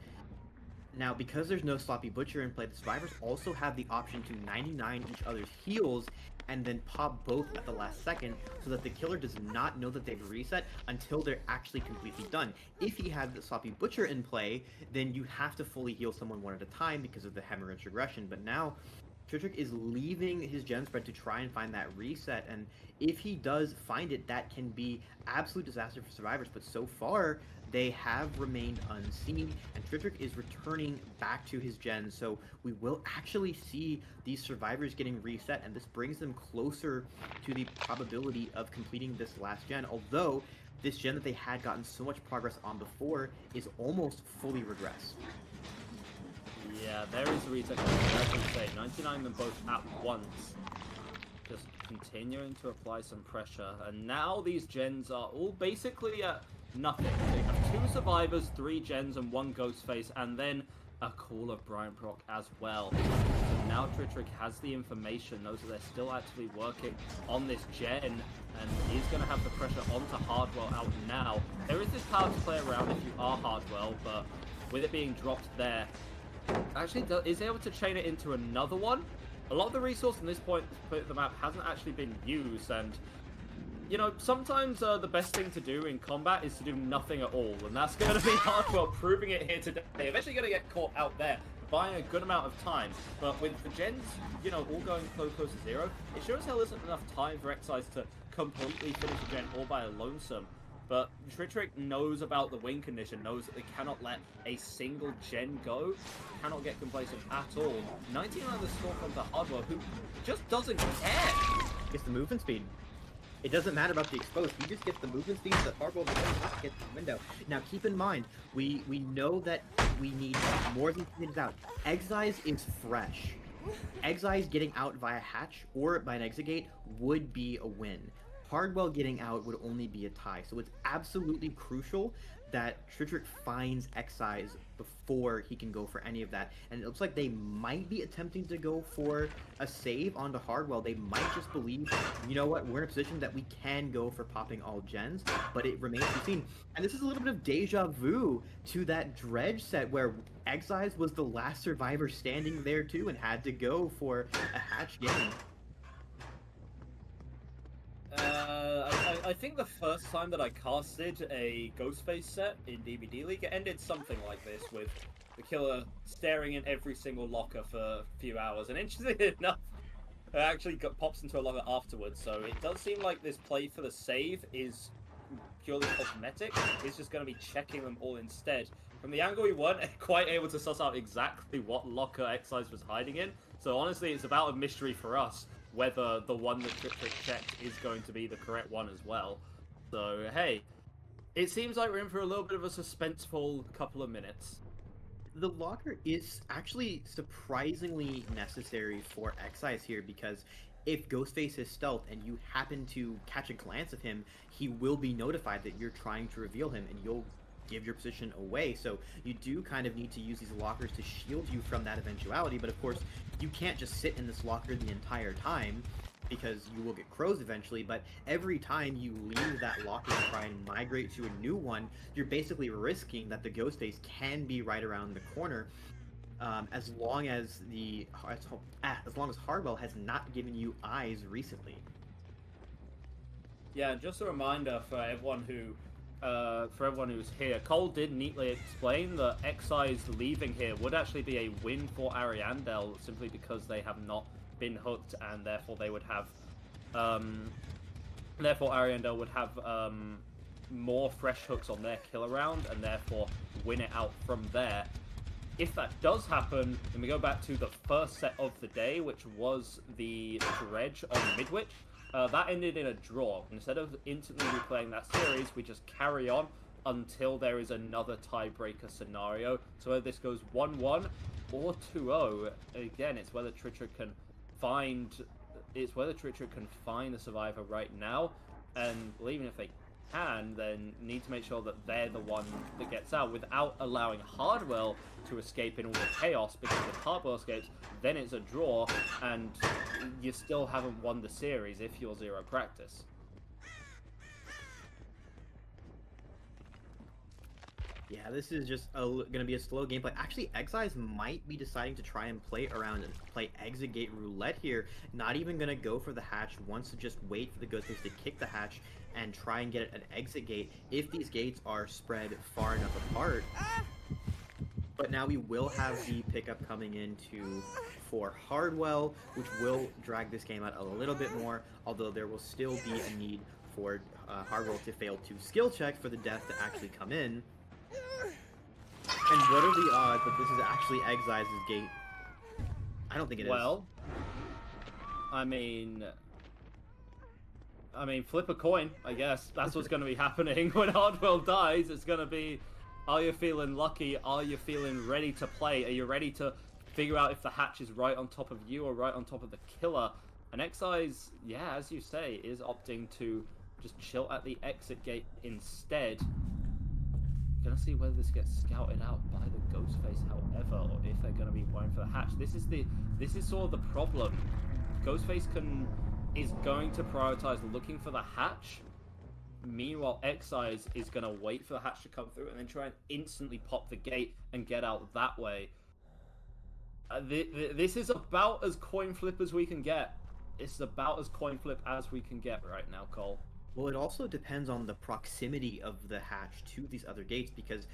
Now, because there's no Sloppy Butcher in play, the survivors also have the option to 99 each other's heals and then pop both at the last second, so that the killer does not know that they've reset until they're actually completely done. If he had the Sloppy Butcher in play, then you have to fully heal someone one at a time because of the hemorrhage regression. But now, Tritrick is leaving his gen spread to try and find that reset, and if he does find it, that can be absolute disaster for survivors. But so far, they have remained unseen, and Tritrick is returning back to his gen, so we will actually see these survivors getting reset, and this brings them closer to the probability of completing this last gen, although this gen that they had gotten so much progress on before is almost fully regressed. Yeah, there is a reset. As you say, 99 them both at once. Just continuing to apply some pressure. And now these gens are all basically at nothing. They have 2 survivors, 3 gens, and 1 Ghost Face, and then a Call of Brine proc as well. So now Tritrick has the information, knows that they're still actively working on this gen, and he's going to have the pressure onto Hardwell out now. There is this power to play around if you are Hardwell, but with it being dropped there, actually is able to chain it into another one. A lot of the resource in this point of the map hasn't actually been used, and you know, sometimes the best thing to do in combat is to do nothing at all, and that's going to be Hardwell proving it here today. Eventually going to get caught out there buying a good amount of time. But with the gens, you know, all going close to 0, it sure as hell isn't enough time for Excise to completely finish a gen all by a lonesome. But Tritrick knows about the win condition, knows that they cannot let a single gen go, cannot get complacent at all. 19 on the score from the Hardwell, who just doesn't care. Gets the movement speed. It doesn't matter about the exposed. He just gets the movement speed that Hardwell does not get the window. Now, keep in mind, we know that we need more than things out. Exise is fresh. Exise getting out via hatch or by an exit gate would be a win. Hardwell getting out would only be a tie. So it's absolutely crucial that Tritrick finds Excise before he can go for any of that. And it looks like they might be attempting to go for a save onto Hardwell. They might just believe, you know what, we're in a position that we can go for popping all gens, but it remains to be seen. And this is a little bit of deja vu to that Dredge set where Excise was the last survivor standing there too and had to go for a hatch game. I think the first time that I casted a Ghost Face set in DBDLeague, it ended something like this, with the killer staring in every single locker for a few hours, and interestingly enough, it actually pops into a locker afterwards, so it does seem like this play for the save is purely cosmetic. It's just going to be checking them all instead. From the angle we weren't quite able to suss out exactly what locker Excise was hiding in, so honestly it's about a mystery for us whether the one that Tritrick checked is going to be the correct one as well. So, hey, it seems like we're in for a little bit of a suspenseful couple of minutes. The locker is actually surprisingly necessary for Excise here, because if Ghostface is stealth and you happen to catch a glance of him, he will be notified that you're trying to reveal him, and you'll give your position away. So you do kind of need to use these lockers to shield you from that eventuality, but of course you can't just sit in this locker the entire time, because you will get crows eventually. But every time you leave that locker and try and migrate to a new one, you're basically risking that the ghost face can be right around the corner, as long as Hardwell has not given you eyes recently. Yeah, just a reminder for everyone who's here, Cole did neatly explain that Excise leaving here would actually be a win for Ariandel, simply because they have not been hooked, and therefore they would have, therefore Ariandel would have more fresh hooks on their kill round, and therefore win it out from there. If that does happen, then we go back to the first set of the day, which was the Dredge on Midwich. That ended in a draw. Instead of instantly replaying that series, we just carry on until there is another tiebreaker scenario. So whether this goes 1-1 or 2-0, again, it's whether Tritrick can find the survivor right now, and even if they can, then need to make sure that they're the one that gets out without allowing Hardwell to escape in all the chaos, because if Hardwell escapes, then it's a draw, and you still haven't won the series if you're 0Practice. Yeah, this is just going to be a slow gameplay. Actually, Excise might be deciding to try and play around and play exit gate roulette here. Not even going to go for the hatch, wants to just wait for the Ghostface to kick the hatch and try and get an exit gate if these gates are spread far enough apart. But now we will have the pickup coming into for Hardwell, which will drag this game out a little bit more, although there will still be a need for Hardwell to fail 2 skill checks for the death to actually come in. And what are the odds that this is actually Exise's gate? I don't think it is. Well, I mean, flip a coin, I guess. That's what's going to be happening when Hardwell dies. It's going to be, are you feeling lucky? Are you feeling ready to play? Are you ready to figure out if the hatch is right on top of you or right on top of the killer? And Excise, yeah, as you say, is opting to just chill at the exit gate instead. Gonna see whether this gets scouted out by the Ghostface, however, or if they're gonna be going for the hatch. This is sort of the problem. Ghostface is going to prioritize looking for the hatch. Meanwhile, Excise is gonna wait for the hatch to come through and then try and instantly pop the gate and get out that way. This is about as coin flip as we can get. It's about as coin flip as we can get right now, Cole. Well, it also depends on the proximity of the hatch to these other gates, because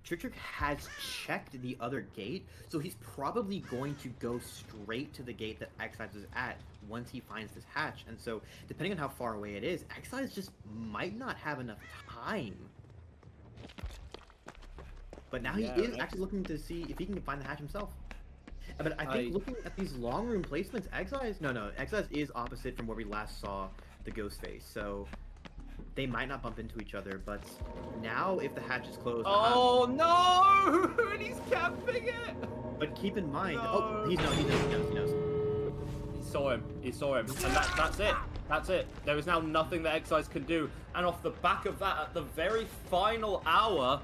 Trick has checked the other gate, so he's probably going to go straight to the gate that Exiles is at once he finds this hatch. And so, depending on how far away it is, Exiles just might not have enough time. But now he is actually looking to see if he can find the hatch himself. But I think looking at these long room placements, Exiles is opposite from where we last saw the Ghost Face, so they might not bump into each other. But now, if the hatch is closed, oh no, and he's camping it. But keep in mind, no. He knows. He saw him, and that's it. That's it. There is now nothing that Exiles can do, and off the back of that, at the very final hour,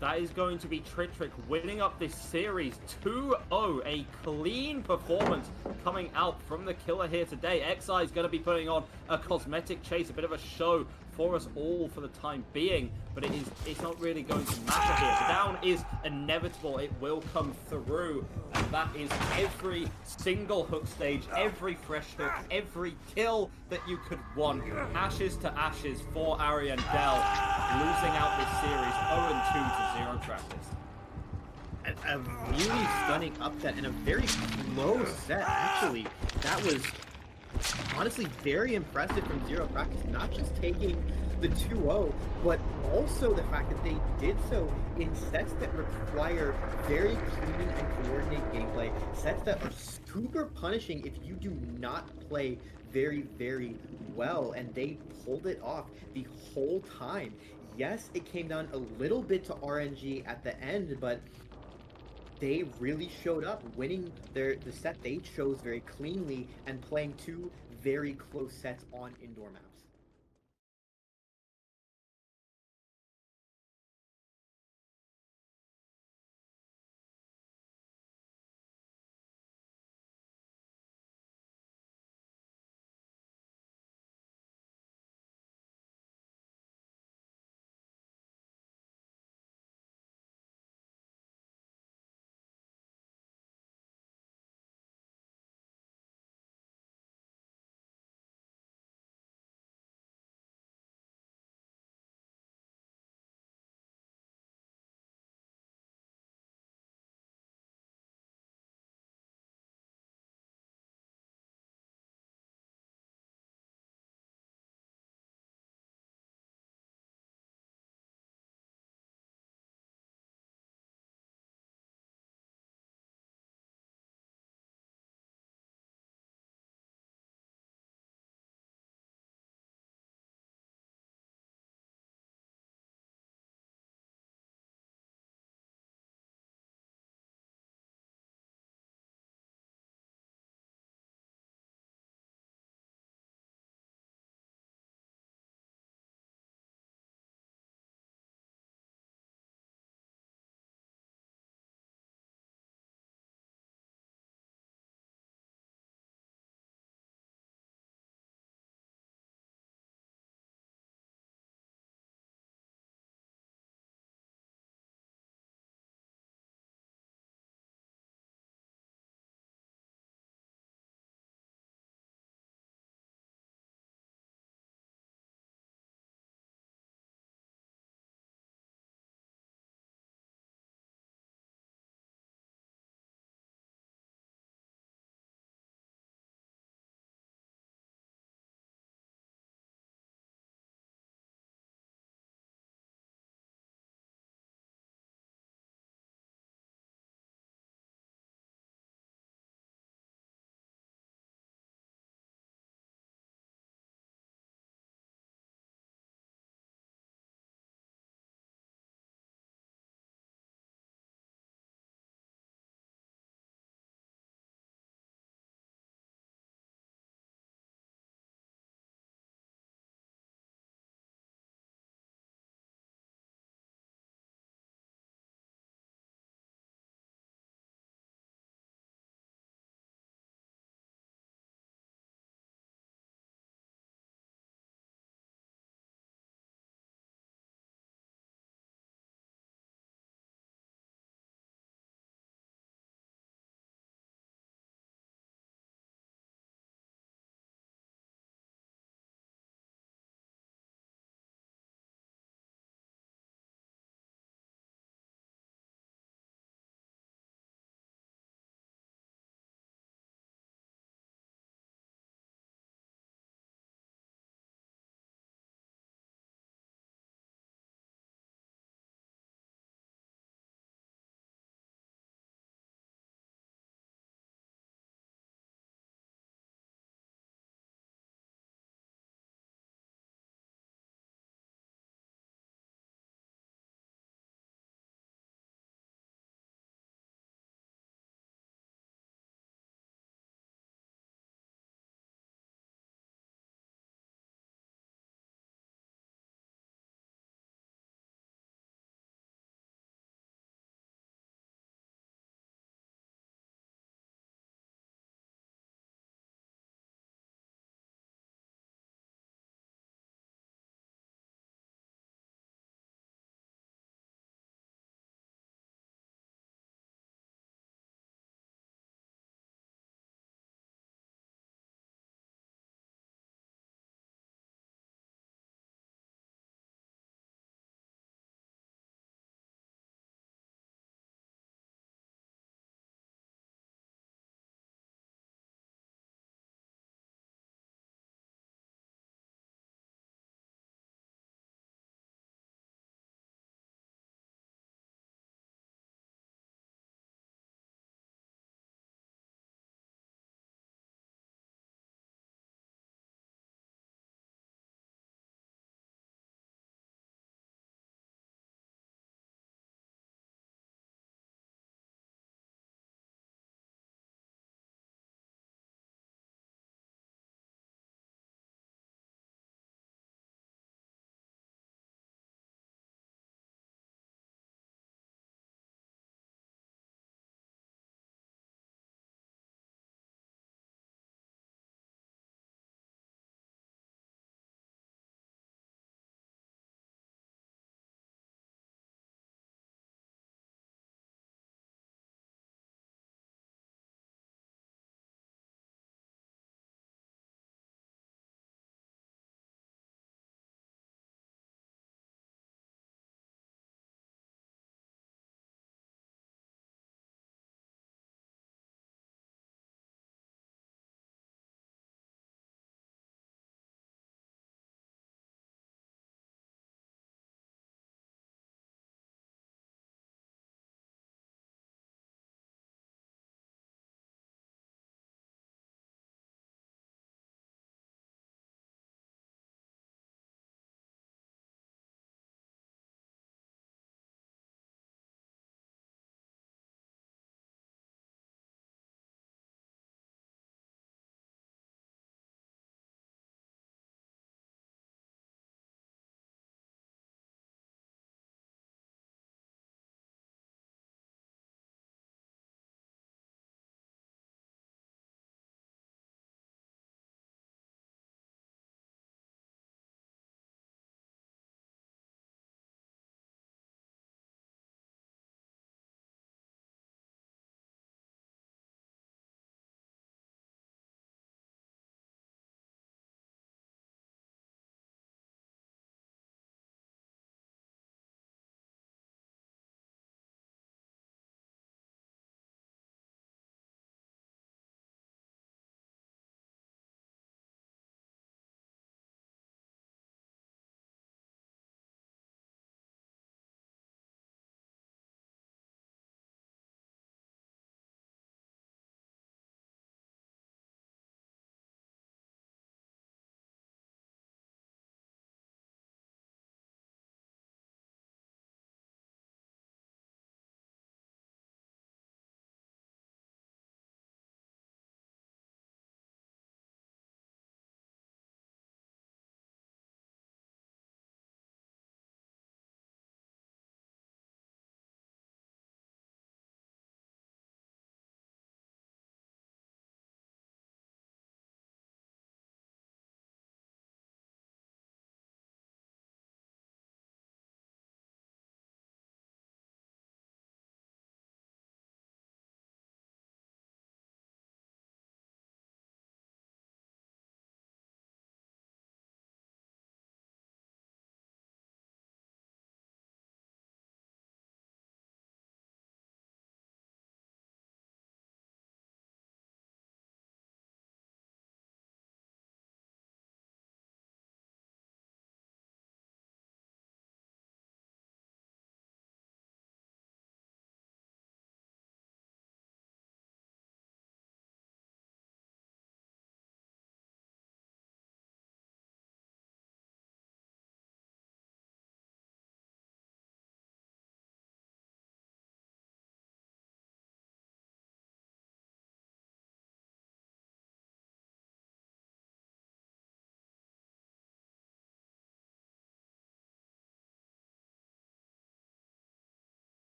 that is going to be Trick winning up this series 2-0. A clean performance coming out from the killer here today. Xi is going to be putting on a cosmetic chase, a bit of a show for us all for the time being, but it's not really going to matter here. The down is inevitable. It will come through, and that is every single hook stage, every fresh hook, every kill that you could want. Ashes to ashes for Ariandel, losing out this series 0-2 to 0Practice. A really stunning upset and a very close set, actually. That was honestly very impressive from 0Practice, not just taking the 2-0, but also the fact that they did so in sets that require very clean and coordinated gameplay, sets that are super punishing if you do not play very, very well, and they pulled it off the whole time. Yes, it came down a little bit to RNG at the end, but they really showed up, winning the set they chose very cleanly and playing two very close sets on indoor maps.